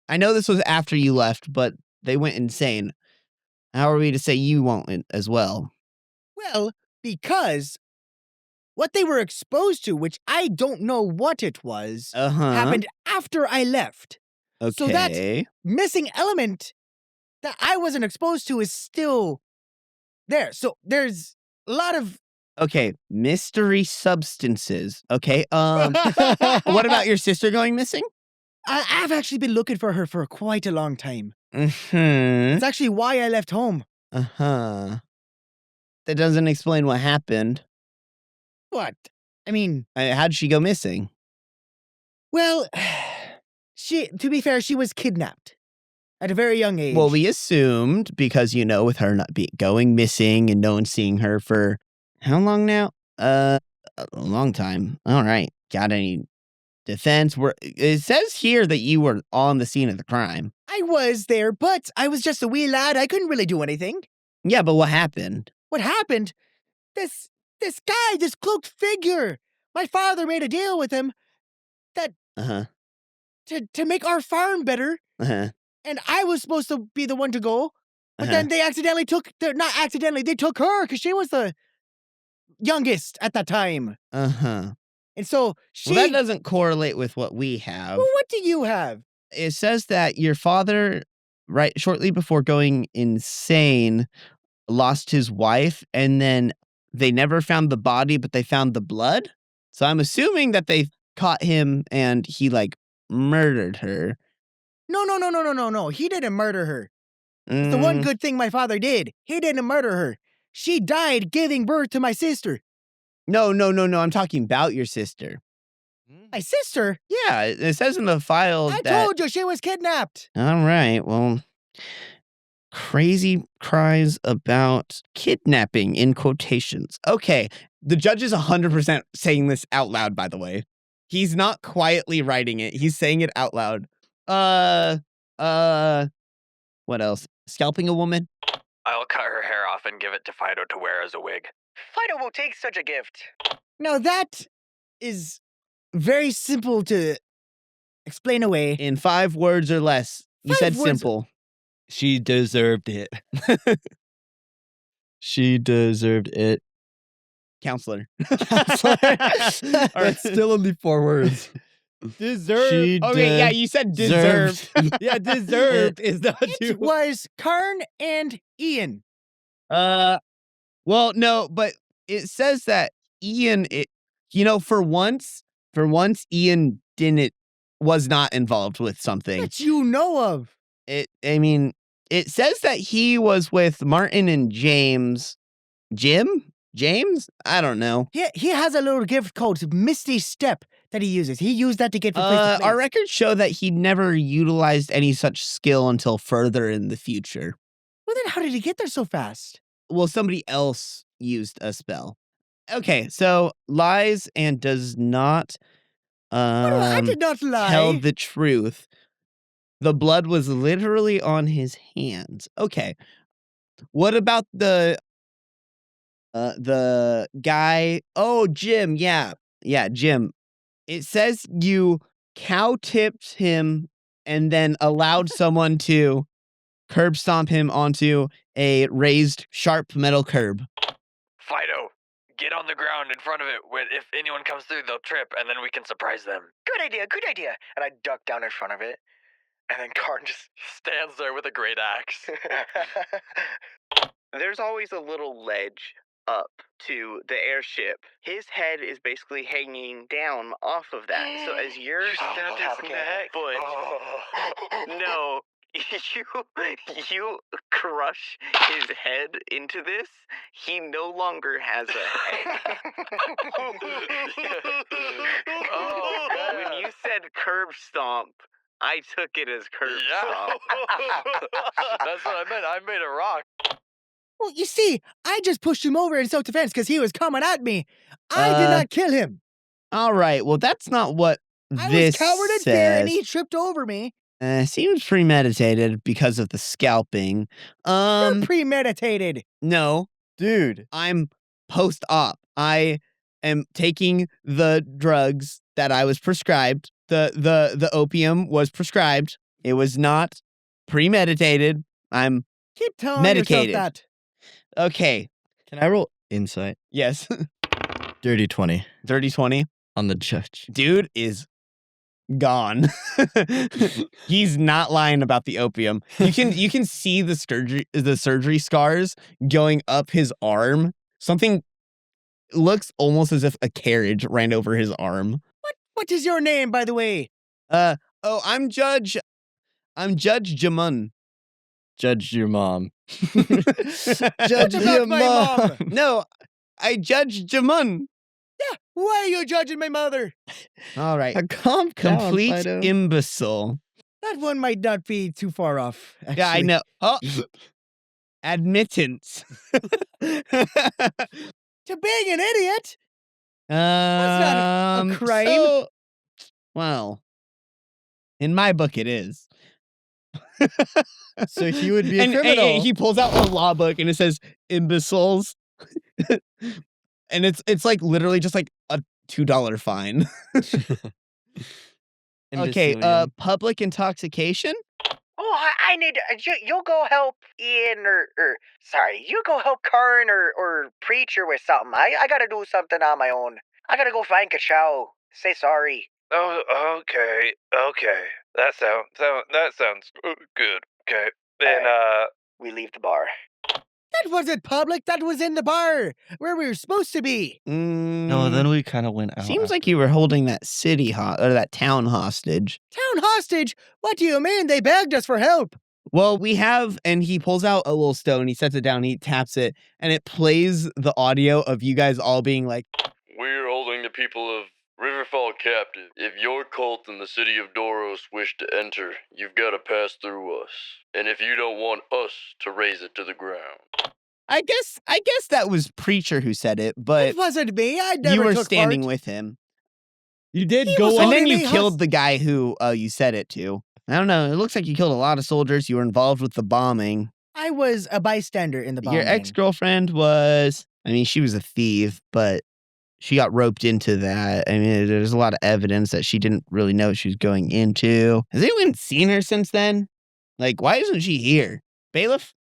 I know this was after you left, but they went insane. How are we to say you won't as well? Well, because what they were exposed to, which I don't know what it was, happened after I left. Okay. So that missing element that I wasn't exposed to is still there. So there's a lot of Okay, mystery substances. Okay. What about your sister going missing? I've actually been looking for her for quite a long time. Mm-hmm. It's actually why I left home. Uh-huh. That doesn't explain what happened. What? I mean, How'd she go missing? well, to be fair, she was kidnapped at a very young age. Well, we assumed because, with her not going missing and no one seeing her for how long now? A long time. All right. Got any defense? It says here that you were on the scene of the crime. I was there, but I was just a wee lad. I couldn't really do anything. Yeah, but what happened? What happened? This guy, this cloaked figure. My father made a deal with him that to make our farm better. And I was supposed to be the one to go, but then they accidentally not accidentally, they took her because she was the youngest at that time. And so Well, that doesn't correlate with what we have. Well, what do you have? It says that your father, right shortly before going insane, lost his wife, and then they never found the body, but they found the blood. So I'm assuming that they caught him and he murdered her. No. He didn't murder her. It's the one good thing my father did. He didn't murder her. She died giving birth to my sister. No. I'm talking about your sister. My sister? Yeah, it says in the file I told you she was kidnapped. All right, well, crazy cries about kidnapping in quotations. Okay, the judge is 100% saying this out loud, by the way. He's not quietly writing it. He's saying it out loud. What else? Scalping a woman? I'll cut her hair off and give it to Fido to wear as a wig. Fido will take such a gift. Now that is very simple to explain away. In 5 words or less. You said simple. She deserved it. She deserved it. Counselor. All right, still only 4 words. Deserved. Okay, yeah, you said deserved. Yeah, deserved is not It was Karn and Ian. Well, no, but it says that Ian, for once, Ian was not involved with something. That you know of. It says that he was with Martin and James. James? I don't know. He has a little gift called Misty Step that he uses. He used that to get from place to place. Our records show that he never utilized any such skill until further in the future. Well, then how did he get there so fast? Well, somebody else used a spell. Okay, so lies and does not I did not lie. tell the truth. The blood was literally on his hands. Okay. What about the guy? Oh, Jim. Yeah, Jim. It says you cow-tipped him and then allowed someone to curb stomp him onto a raised, sharp metal curb. Fido, get on the ground in front of it. If anyone comes through, they'll trip, and then we can surprise them. Good idea. And I duck down in front of it. And then Karn just Stands there with a great axe. There's always a little ledge up to the airship. His head is basically hanging down off of that. So as you're stepping foot, no, you crush his head into this. He no longer has a head. When you said curb stomp, I took it as curb stomp. That's what I meant. I made a rock. Well, you see, I just pushed him over in self-defense because he was coming at me. I did not kill him. All right, well, that's not what I this was coward and fear, and he tripped over me. Seems premeditated because of the scalping. You're premeditated. No. Dude. I'm post-op. I am taking the drugs that I was prescribed. The opium was prescribed. It was not premeditated. I'm Keep telling medicated. yourself that. Okay. Can I roll insight? Yes. Dirty 20 Dirty 20. on the judge. Dude is gone. He's not lying about the opium. You can see the surgery scars going up his arm. Something looks almost as if a carriage ran over his arm. What is your name, by the way? I'm Judge Jamun. Judge your mom. Judge your mom. No, I judge Jamun. Yeah, why are you judging my mother? All right. Calm down, Complete Fido. imbecile. That one might not be too far off. Actually. Yeah, I know. Oh, admittance. To being an idiot. That's not a crime. Well, in my book, it is. So he would be a And criminal. he pulls out a law book and it says imbeciles. And it's like literally just like a $2 fine. Okay, Imbecilian. public intoxication? Oh, I need you'll go help Ian sorry, you go help Karn or Preacher with something. I gotta do something on my own. I gotta go find Kachow. Say sorry. Oh, okay. That sounds good. Okay. Then we leave the bar. That wasn't public. That was in the bar where we were supposed to be. No, then we kind of went out. Seems like you were holding that or that town hostage. Town hostage? What do you mean? They begged us for help. Well, we have, and he pulls out a little stone, he sets it down, he taps it, and it plays the audio of you guys all being like, "We're holding the people of Riverfall captive. If your cult in the city of Doros wish to enter, you've got to pass through us. And if you don't want us to raise it to the ground." I guess that was Preacher who said it, but It wasn't me. I never you were took standing part. with him. You did He go was on. And then holding you me killed the guy who you said it to. I don't know. It looks like you killed a lot of soldiers. You were involved with the bombing. I was a bystander in the bombing. Your ex-girlfriend was, she was a thief, but she got roped into that. I mean, there's a lot of evidence that she didn't really know what she was going into. Has anyone seen her since then? Like, why isn't she here? Bailiff?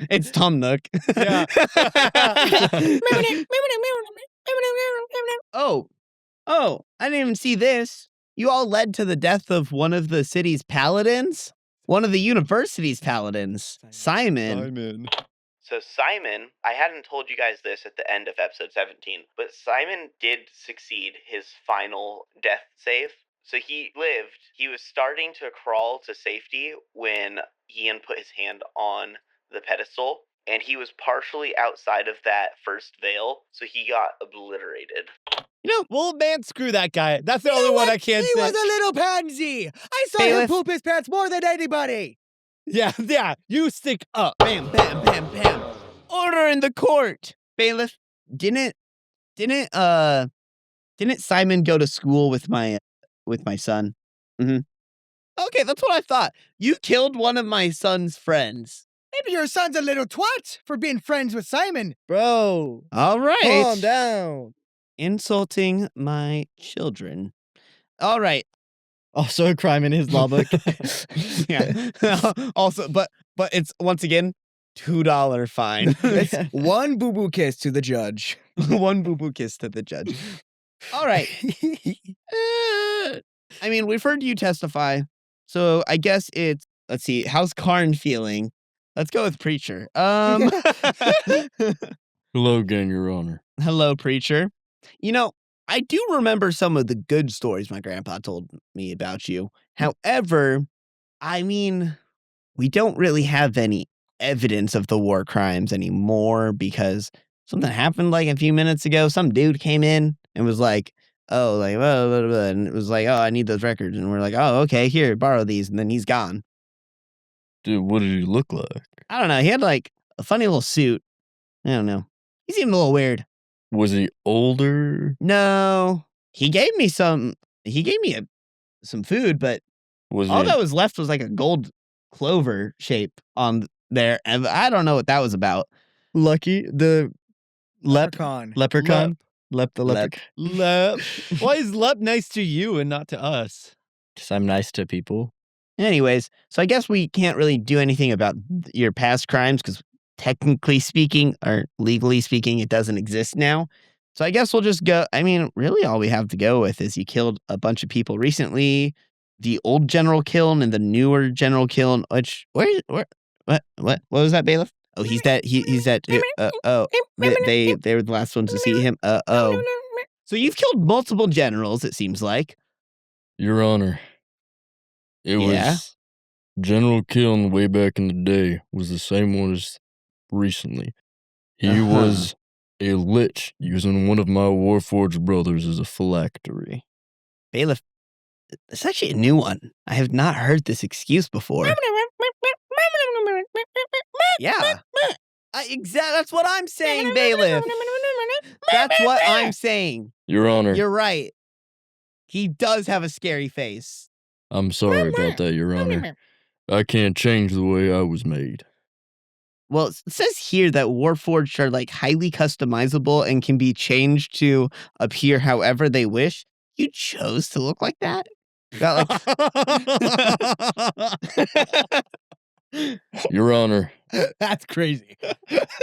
It's Tom Nook. Yeah. Oh, I didn't even see this. You all led to the death of one of the city's paladins? One of the university's paladins, Simon. So Simon, I hadn't told you guys this at the end of episode 17, but Simon did succeed his final death save. So he lived. He was starting to crawl to safety when Ian put his hand on the pedestal, and he was partially outside of that first veil, so he got obliterated. Well, man, screw that guy. That's the only one I can't He say. was a little pansy. I saw Bailiff. him poop his pants more than anybody. Yeah, you stick up. Bam, bam, bam, bam. Order in the court. Bailiff, didn't Simon go to school with my son? Mm-hmm. Okay, that's what I thought. You killed one of my son's friends. Maybe your son's a little twat for being friends with Simon. Bro. All right. Calm down. Insulting my children. All right. Also a crime in his law book. Yeah. Also, but it's once again $2 fine. It's one boo-boo kiss to the judge. One boo-boo kiss to the judge. All right. We've heard you testify, so I guess it's, let's see, how's Karn feeling? Let's go with Preacher. Hello again, Your Honor. Hello, Preacher. I do remember some of the good stories my grandpa told me about you. However, we don't really have any evidence of the war crimes anymore because something happened like a few minutes ago. Some dude came in and was like, oh, like, blah, blah, blah, and it was like, oh, I need those records. And we're like, oh, okay, here, borrow these. And then he's gone. Dude, what did he look like? I don't know. He had like a funny little suit. I don't know. He seemed a little weird. Was he older? No. He gave me some food, but all that was left was like a gold clover shape on there. And I don't know what that was about. Lucky, the Leprechaun. Leprechaun? Lep the leopard. Lep. Why is Lep nice to you and not to us? Because I'm nice to people. Anyways, so I guess we can't really do anything about your past crimes because technically speaking, or legally speaking, it doesn't exist now. So I guess we'll just go. I mean, really all we have to go with is you killed a bunch of people recently, the old General Kiln and the newer General Kiln, which, what was that, bailiff? Oh, he's that, he's that, they were the last ones to see him. So you've killed multiple generals, it seems like. Your Honor, it was General Kiln way back in the day was the same one as recently. He was a lich using one of my Warforged brothers as a phylactery. Bailiff, it's actually a new one. I have not heard this excuse before. Yeah. That's what I'm saying, bailiff. That's what I'm saying. Your Honor, You're right. He does have a scary face. I'm sorry about that, Your Honor. I can't change the way I was made. Well, it says here that Warforged are like highly customizable and can be changed to appear however they wish. You chose to look like that? Got like Your Honor, That's crazy.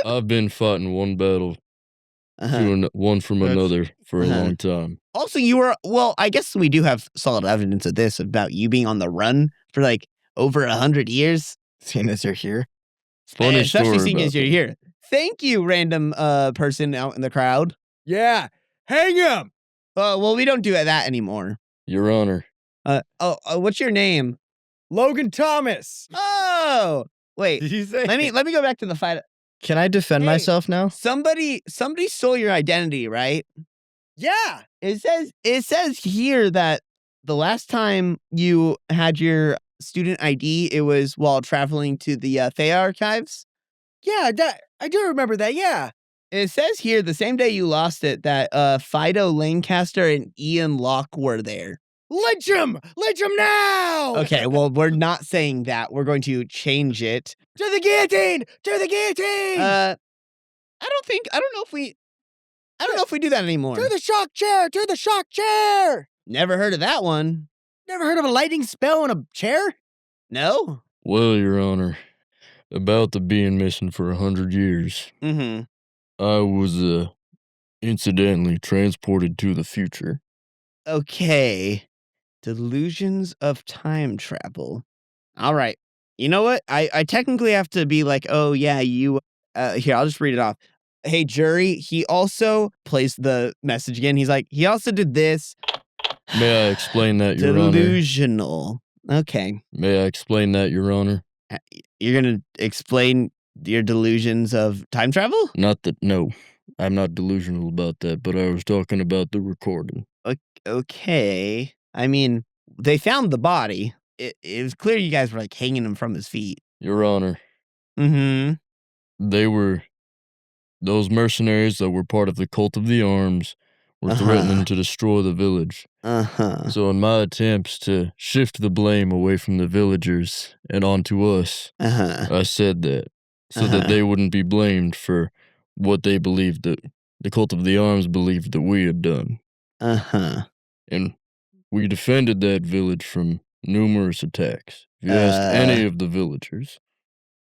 I've been fighting one battle to one from another for a long time. Also, I guess we do have solid evidence of this about you being on the run for like over 100 years. Seeing as you're here. Funny especially story seeing about as you're that. here. Thank you, random person out in the crowd. Yeah. Hang him. Well, we don't do that anymore. Your Honor, What's your name? Logan Thomas. Oh, wait. Did you say? Let me go back to the fight. Can I defend myself now? Somebody stole your identity, right? Yeah. It says here that the last time you had your student ID, it was while traveling to the Thea archives. Yeah, I do remember that. Yeah. It says here the same day you lost it that Fido, Lancaster, and Un-Locke'd were there. Lynch him! Lynch him now! Okay, well, we're not saying that. We're going to change it. To the guillotine! To the guillotine! I don't know if we do that anymore. To the shock chair! To the shock chair! Never heard of that one. Never heard of a lightning spell in a chair? No? well, Your Honor, about the being missing for 100 years, Mm-hmm. I was incidentally transported to the future. Okay. Delusions of time travel. All right. You know what? I technically have to be like, oh, yeah, you... here, I'll just read it off. Hey, jury, he also plays the message again. He's like, he also did this. May I explain that, Your Honor? Delusional. Okay. May I explain that, Your Honor? You're going to explain your delusions of time travel? No, I'm not delusional about that, but I was talking about the recording. Okay. I mean, they found the body. It was clear you guys were like hanging him from his feet. Your Honor, Mm-hmm. they were those mercenaries that were part of the Cult of the Arms were threatening to destroy the village. So in my attempts to shift the blame away from the villagers and onto us, I said that so that they wouldn't be blamed for what they believed that the Cult of the Arms believed that we had done. And we defended that village from numerous attacks. If you asked any of the villagers.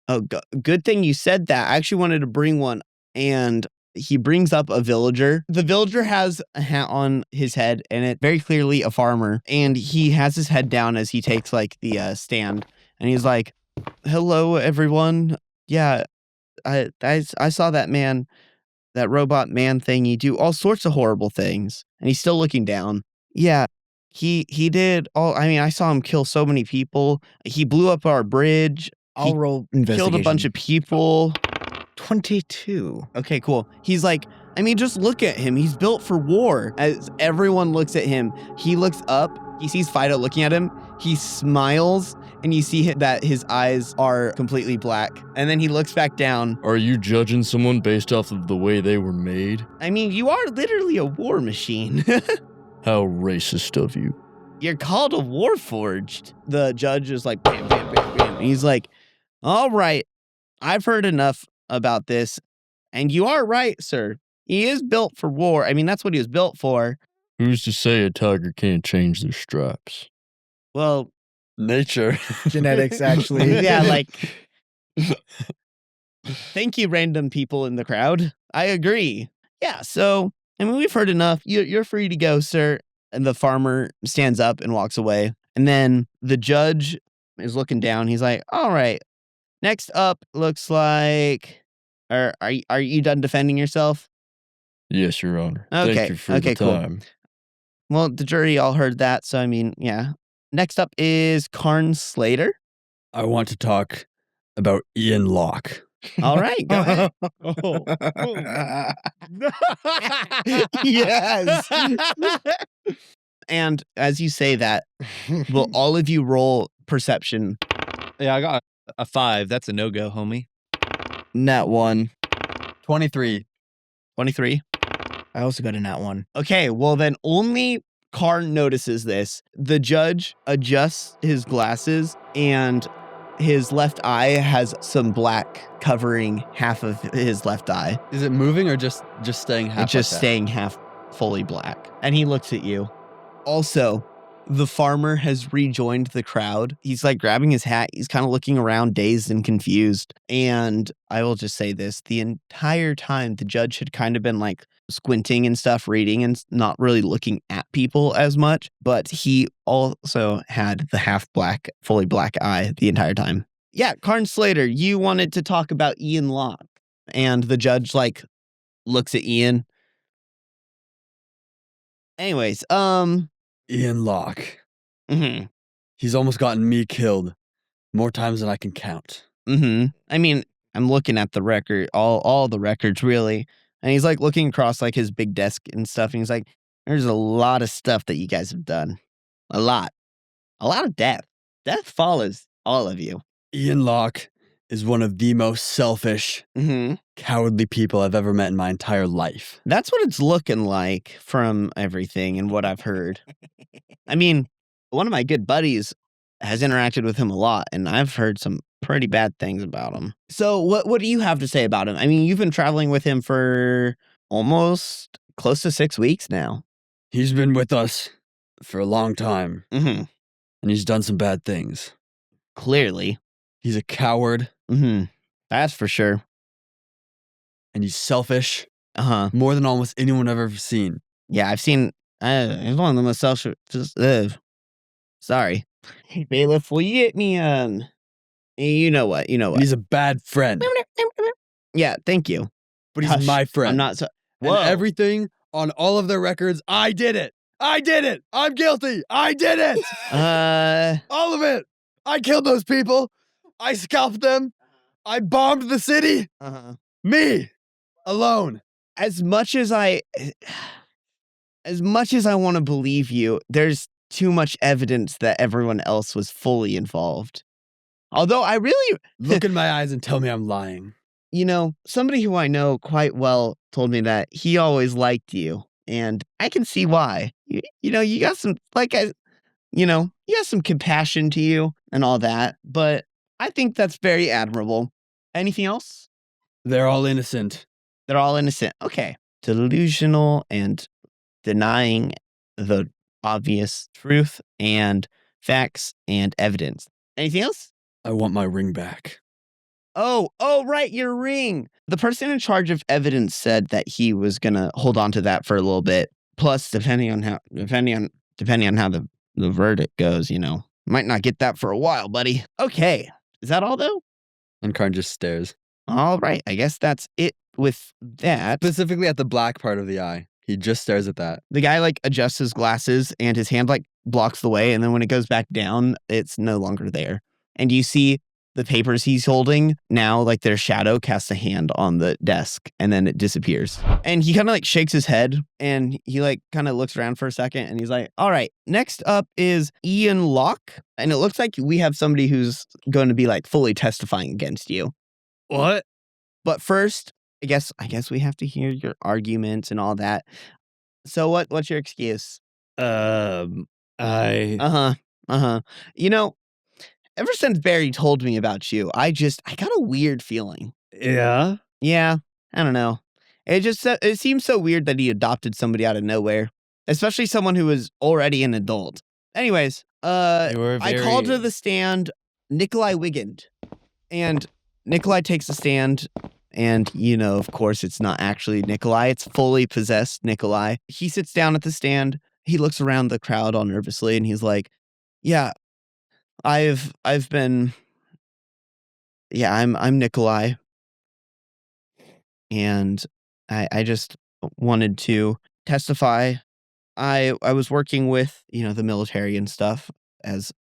Oh, good thing you said that. I actually wanted to bring one, and he brings up a villager. The villager has a hat on his head, and it very clearly a farmer. And he has his head down as he takes like the stand, and he's like, "Hello, everyone. Yeah, I saw that man, that robot man thingy do all sorts of horrible things." And he's still looking down. Yeah, he did all. I mean, I saw him kill so many people. He blew up our bridge. I'll roll investigation. Killed a bunch of people. 22. Okay, cool. He's like, I mean, just look at him. He's built for war. As everyone looks at him, he looks up. He sees Fido looking at him. He smiles, and you see that his eyes are completely black. And then he looks back down. Are you judging someone based off of the way they were made? I mean, you are literally a war machine. How racist of you. You're called a Warforged. The judge is like, bam, bam, bam, bam. And he's like, all right, I've heard enough about this. And you are right, sir. He is built for war. I mean, that's what he was built for. Who's to say a tiger can't change their stripes? Well, nature. Genetics, actually. Yeah, like. Thank you, random people in the crowd. I agree. Yeah, so, I mean, we've heard enough. You're free to go, sir. And the farmer stands up and walks away. And then the judge is looking down. He's like, all right, next up looks like. Are you done defending yourself? Yes, Your Honor. Okay, Thank you for the cool. time. Well, the jury all heard that, so I mean, yeah. Next up is Karn Slater. I want to talk about Un-Locke. All right, go ahead. Yes. And as you say that, will all of you roll perception? Yeah, I got a 5. That's a no-go, homie. Nat 1. 23. 23? I also got a nat 1. Okay, well then only Karn notices this. The judge adjusts his glasses and his left eye has some black covering half of his left eye. Is it moving or just staying half? It's just like that? staying half fully black. And he looks at you. Also, the farmer has rejoined the crowd. He's like grabbing his hat. He's kind of looking around, dazed and confused. And I will just say this, the entire time the judge had kind of been like squinting and stuff, reading and not really looking at people as much. But he also had the half black, fully black eye the entire time. Yeah, Karn Slater, you wanted to talk about Un-Locke. And the judge like looks at Ian. Anyways, Un-Locke. Mm-hmm. He's almost gotten me killed more times than I can count. Mm-hmm. I mean, I'm looking at the record, all the records really. And he's like looking across like his big desk and stuff. And he's like, there's a lot of stuff that you guys have done. A lot of death. Death follows all of you. Un-Locke is one of the most selfish, cowardly people I've ever met in my entire life. That's what it's looking like from everything and what I've heard. I mean, one of my good buddies has interacted with him a lot, and I've heard some pretty bad things about him. So what do you have to say about him? I mean, you've been traveling with him for almost close to 6 weeks now. He's been with us for a long time, Mm-hmm. and he's done some bad things. Clearly. He's a coward. Mm-hmm. That's for sure. And he's selfish. Uh-huh. More than almost anyone I've ever seen. Yeah, I've seen... he's one of the most selfish... sorry. Hey, bailiff, will you get me, You know what? He's a bad friend. Yeah, thank you. But he's my friend. I'm not so... And everything on all of their records, I did it. I did it. I'm guilty. I did it. All of it. I killed those people. I scalped them. I bombed the city. Me. Alone. As much as I want to believe you, there's too much evidence that everyone else was fully involved. Although I really... Look in my eyes and tell me I'm lying. You know, somebody who I know quite well told me that he always liked you. And I can see why. You know, you got some, you got some compassion to you and all that. But I think that's very admirable. Anything else? They're all innocent. They're all innocent. Okay. Delusional and denying the obvious truth and facts and evidence. Anything else? I want my ring back. Oh, right, your ring. The person in charge of evidence said that he was gonna hold on to that for a little bit. Plus, depending on how the verdict goes, might not get that for a while, buddy. Okay, is that all though? And Karn just stares. All right, I guess that's it with that. Specifically at the black part of the eye. He just stares at that. The guy adjusts his glasses and his hand blocks the way, and then when it goes back down, it's no longer there. And you see the papers he's holding now, their shadow casts a hand on the desk and then it disappears. And he kind of shakes his head and he kind of looks around for a second and he's like, all right, next up is Un-Locke. And it looks like we have somebody who's going to be fully testifying against you. What? But first, I guess we have to hear your arguments and all that. So what's your excuse? Ever since Barry told me about you, I got a weird feeling. Yeah? Yeah, I don't know. It seems so weird that he adopted somebody out of nowhere, especially someone who was already an adult. Anyways, I called to the stand Nikolai Wigand, and Nikolai takes the stand, and, of course, it's not actually Nikolai. It's fully possessed Nikolai. He sits down at the stand. He looks around the crowd all nervously, and he's like, yeah, I'm Nikolai, and I just wanted to testify. I was working with, the military and stuff as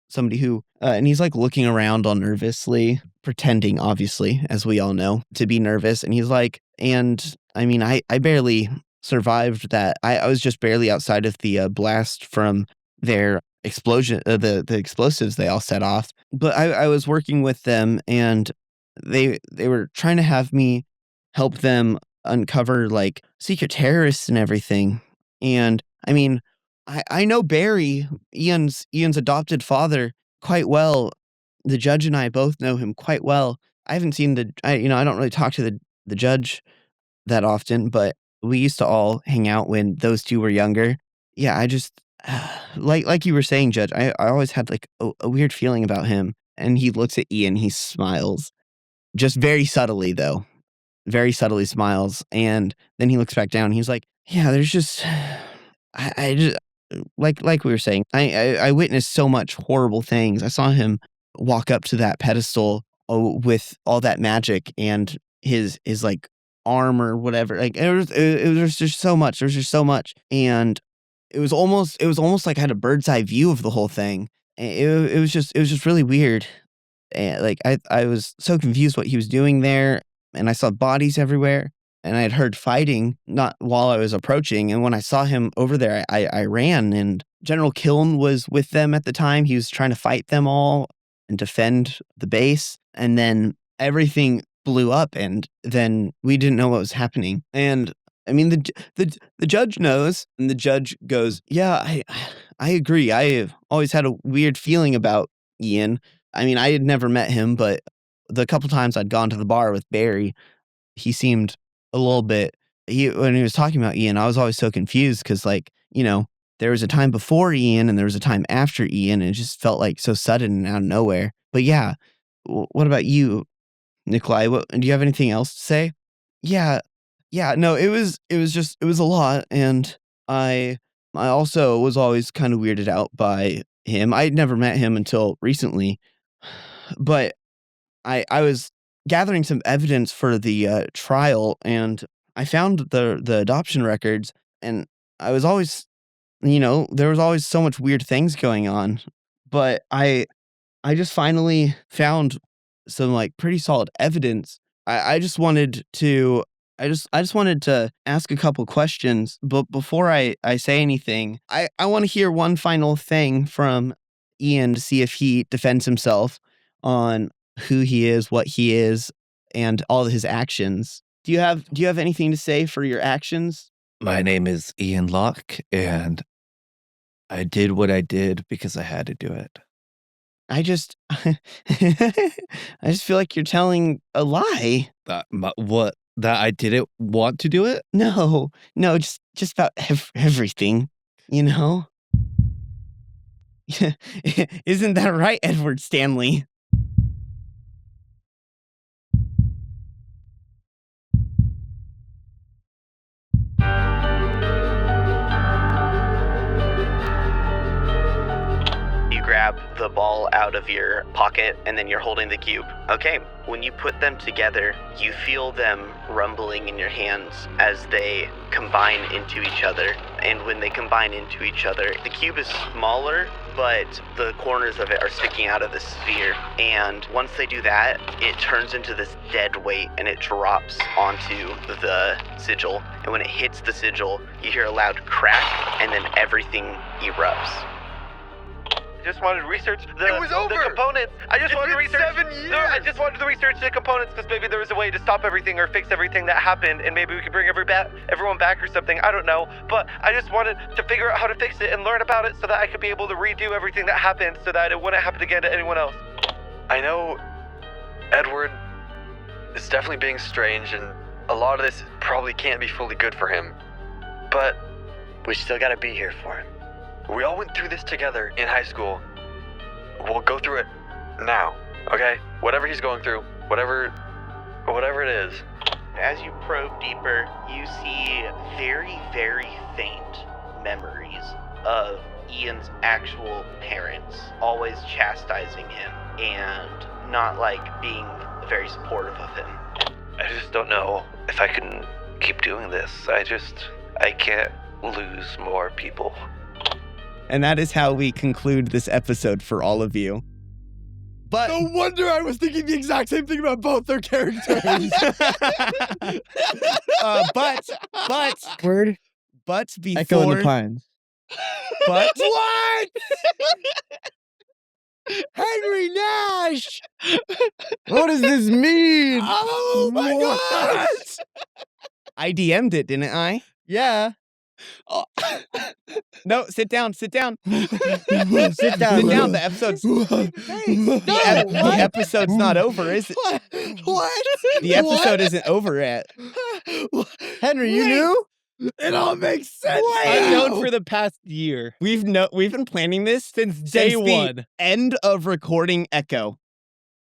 somebody who, and he's like looking around all nervously, pretending, obviously, as we all know, to be nervous. And he's like, and I mean, I barely survived that. I was just barely outside of the blast from their explosion, the explosives they all set off. But I was working with them, and they were trying to have me help them uncover like secret terrorists and everything. And I mean, I know Barry, Ian's adopted father, quite well. The judge and I both know him quite well. I haven't seen I don't really talk to the judge that often, but we used to all hang out when those two were younger. Yeah, I just like you were saying, Judge. I always had like a weird feeling about him. And he looks at Ian, he smiles, just very subtly though, very subtly smiles, and then he looks back down. He's like, "Yeah, there's just, I just like we were saying. I witnessed so much horrible things. I saw him walk up to that pedestal with all that magic and his like arm or whatever. Like it was just so much. There was just so much, and it was almost like I had a bird's eye view of the whole thing. It was just really weird. And like I was so confused what he was doing there, and I saw bodies everywhere, and I had heard fighting not while I was approaching. And when I saw him over there, I ran, and General Kiln was with them at the time. He was trying to fight them all and defend the base, and then everything blew up, and then we didn't know what was happening. And I mean, the judge knows, and the judge goes, "Yeah, I agree. I have always had a weird feeling about Ian. I mean, I had never met him, but the couple times I'd gone to the bar with Barry, he seemed a little bit. When he was talking about Ian, I was always so confused because, like, there was a time before Ian and there was a time after Ian, and it just felt like so sudden and out of nowhere. But yeah, what about you, Nikolai? Do you have anything else to say?" Yeah, no, it was a lot, and I also was always kind of weirded out by him. I'd never met him until recently, but I was gathering some evidence for the trial, and I found the adoption records, and I was always, there was always so much weird things going on, but I just finally found some like pretty solid evidence. I just wanted to ask a couple questions, but before I say anything, I want to hear one final thing from Ian to see if he defends himself on who he is, what he is, and all of his actions. Do you have anything to say for your actions? My name is Un-Locke'd, and I did what I did because I had to do it. I just feel like you're telling a lie. What? That I didn't want to do it? No, just about everything, Isn't that right, Edward Stanley? Grab the ball out of your pocket, and then you're holding the cube. Okay, when you put them together, you feel them rumbling in your hands as they combine into each other. And when they combine into each other, the cube is smaller, but the corners of it are sticking out of the sphere. And once they do that, it turns into this dead weight, and it drops onto the sigil. And when it hits the sigil, you hear a loud crack, and then everything erupts. I just wanted to research the components. I just wanted to research 7 years. I just wanted to research the components because maybe there was a way to stop everything or fix everything that happened, and maybe we could bring everyone back or something. I don't know, but I just wanted to figure out how to fix it and learn about it so that I could be able to redo everything that happened so that it wouldn't happen again to anyone else. I know Edward is definitely being strange and a lot of this probably can't be fully good for him. But We still gotta be here for him. we all went through this together in high school. We'll go through it now, okay? Whatever he's going through, whatever it is. As you probe deeper, you see very, very faint memories of Ian's actual parents always chastising him and not being very supportive of him. I just don't know if I can keep doing this. I can't lose more people. And that is how we conclude this episode for all of you. But no wonder I was thinking the exact same thing about both their characters. Word. But before Echo in the Pines. But what? Henry Nash! What does this mean? Oh my God! I DM'd it, didn't I? Yeah. Oh. No, sit down. Sit down. Sit down. The episode's the episode's not over, is it? What? The episode isn't over yet. Henry, you knew? It all makes sense. I've known for the past year. We've been planning this Since day one. The end of recording Echo.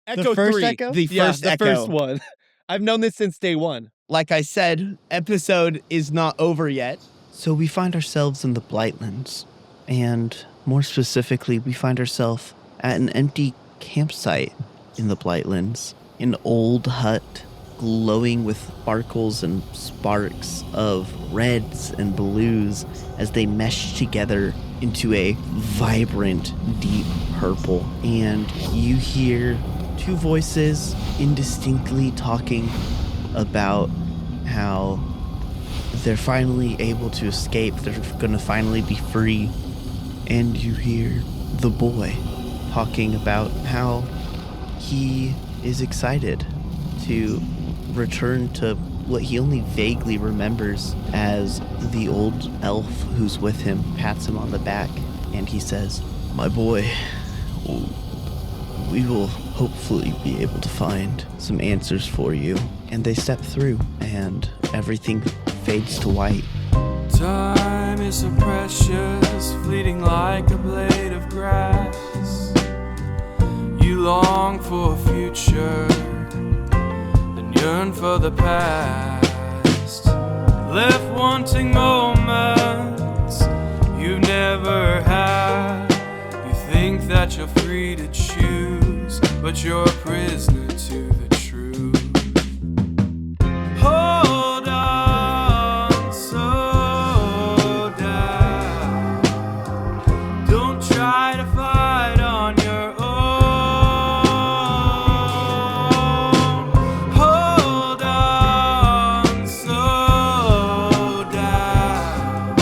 Echo The first 3. Echo? The first Echo. first one. I've known this since day one. Like I said, episode is not over yet. So we find ourselves in the Blightlands, and more specifically, we find ourselves at an empty campsite in the Blightlands. An old hut glowing with sparkles and sparks of reds and blues as they mesh together into a vibrant, deep purple. And you hear two voices indistinctly talking about how they're finally able to escape. They're going to finally be free. And you hear the boy talking about how he is excited to return to what he only vaguely remembers as the old elf who's with him, pats him on the back, and he says, "My boy, we will hopefully be able to find some answers for you." And they step through, and everything fades to white. Time is so precious, fleeting like a blade of grass. You long for a future, then yearn for the past. Left wanting moments you've never had. You think that you're free to choose, but you're a prisoner to the truth. Hold on, slow down. Don't try to fight on your own. Hold on, slow down.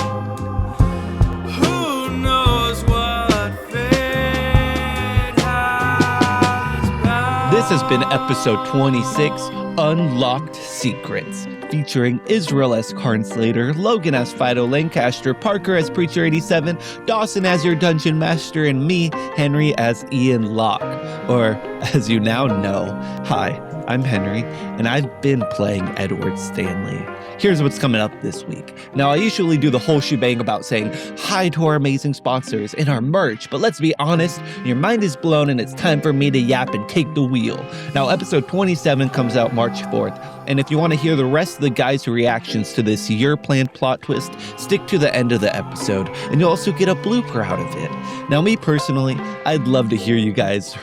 Who knows what fate has bound. This has been episode 26, Un-Lock'd Secrets, featuring Israel as Karn Slater, Loghan as Fido, Lancaster, Parker as Preacher 87, Dawson as your Dungeon Master, and me, Henry, as Ian Locke. Or, as you now know, hi, I'm Henry, and I've been playing Edward Stanley. Here's what's coming up this week. Now, I usually do the whole shebang about saying hi to our amazing sponsors and our merch, but let's be honest, your mind is blown and it's time for me to yap and take the wheel. Now, episode 27 comes out March 4th, and if you want to hear the rest of the guys' reactions to this year-planned plot twist, stick to the end of the episode, and you'll also get a blooper out of it. Now, me personally, I'd love to hear you guys'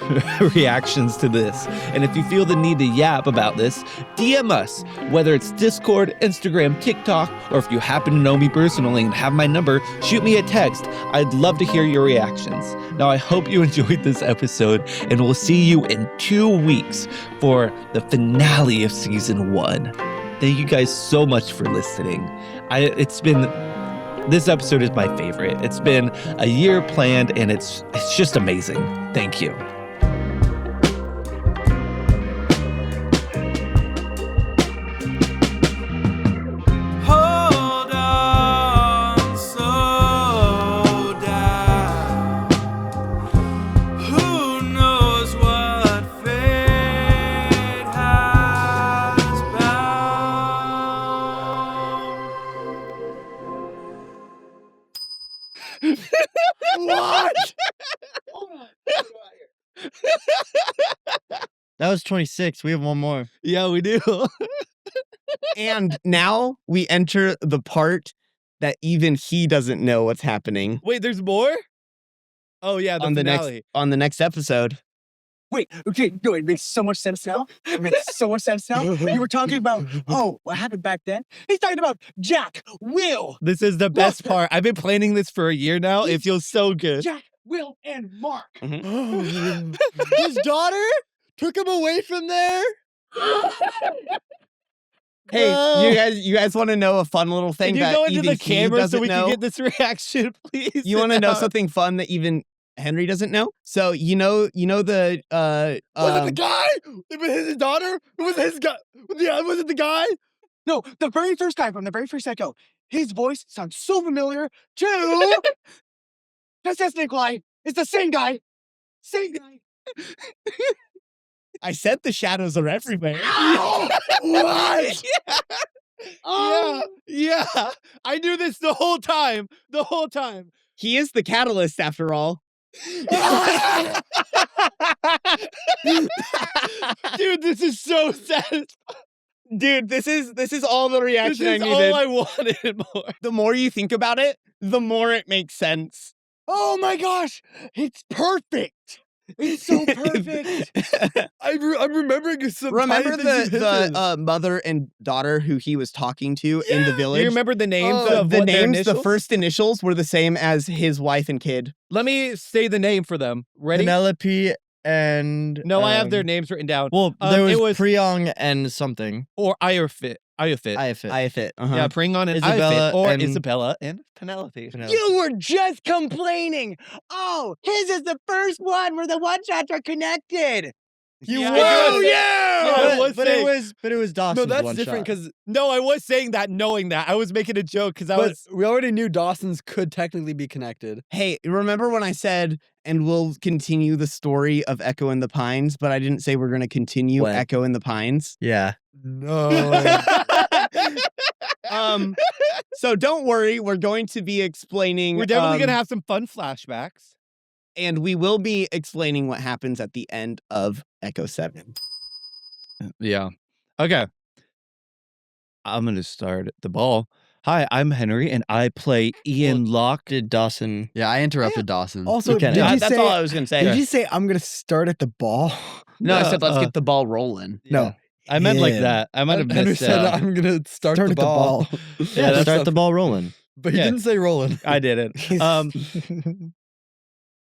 reactions to this, and if you feel the need to yap about this, DM us, whether it's Discord, Instagram, TikTok, or if you happen to know me personally and have my number, shoot me a text. I'd love to hear your reactions. Now, I hope you enjoyed this episode, and we'll see you in 2 weeks for the finale of season 1. Thank you guys so much for listening. This episode is my favorite. It's been a year planned, and it's just amazing. Thank you. Hold on, slow down. Who knows what fate has bound? What? That was 26. We have one more. Yeah, we do. And now we enter the part that even he doesn't know what's happening. Wait, there's more? Oh yeah, the on finale. the next episode. Wait, okay, no, it makes so much sense now. It makes so much sense now. You were talking about, what happened back then? He's talking about Jack, Will. This is the best part. I've been planning this for a year now. It feels so good. Jack, Will, and Mark. His daughter took him away from there? Hey, you guys want to know a fun little thing Can you that go into even the he camera so doesn't we know? can get this reaction, please? You want to know something fun that even Henry doesn't know? So you know the Was it the guy? It was his daughter? It was his guy. Was it the guy? No, the very first guy from the very first echo. His voice sounds so familiar to... That's Nikolai. It's the same guy. Same guy. I said the shadows are everywhere. What? Yeah. I knew this the whole time. The whole time. He is the catalyst after all. Dude, this is so satisfying. Dude, this is all the reaction I This is needed. all I wanted more. The more you think about it, the more it makes sense. Oh my gosh. It's perfect. It's so perfect. I'm remembering some. Remember tiny things you hinted. the mother and daughter who he was talking to in the village? Do you remember the names the of what their names, the initials? first initials were the same as his wife and kid. Let me say the name for them. Ready? Penelope and... No, I have their names written down. Well, there it was Priong and something. Or Iofit. Iofit. Yeah, Priong and Isabella Iofit. Or and- Isabella and Penelope. You were just complaining. Oh, his is the first one where the one shots are connected. You Yeah, were. I was- Yeah. I was but saying- it was Dawson's No, that's one different shot. because No, I was saying that knowing that. I was making a joke because I but was... we already knew Dawson's could technically be connected. Hey, remember when I said, and we'll continue the story of Echo in the Pines, but I didn't say we're going to continue What? Echo in the Pines? Yeah. No. So don't worry, we're going to be explaining. We're definitely going to have some fun flashbacks. And we will be explaining what happens at the end of Echo 7. Yeah. Okay. I'm going to start the ball. Hi, I'm Henry, and I play Un-Locke'd. Did Dawson... Yeah, I interrupted Dawson. Also, Okay. did Yeah, you that's say, all I was going to say. Did you say I'm gonna start at the ball? No, I said let's get the ball rolling. No. I meant like him. that. I might have Henry missed said, it. "I'm gonna start Start the at the ball." ball. Yeah, that's start the ball rolling. But he Yeah. didn't say rolling. I didn't.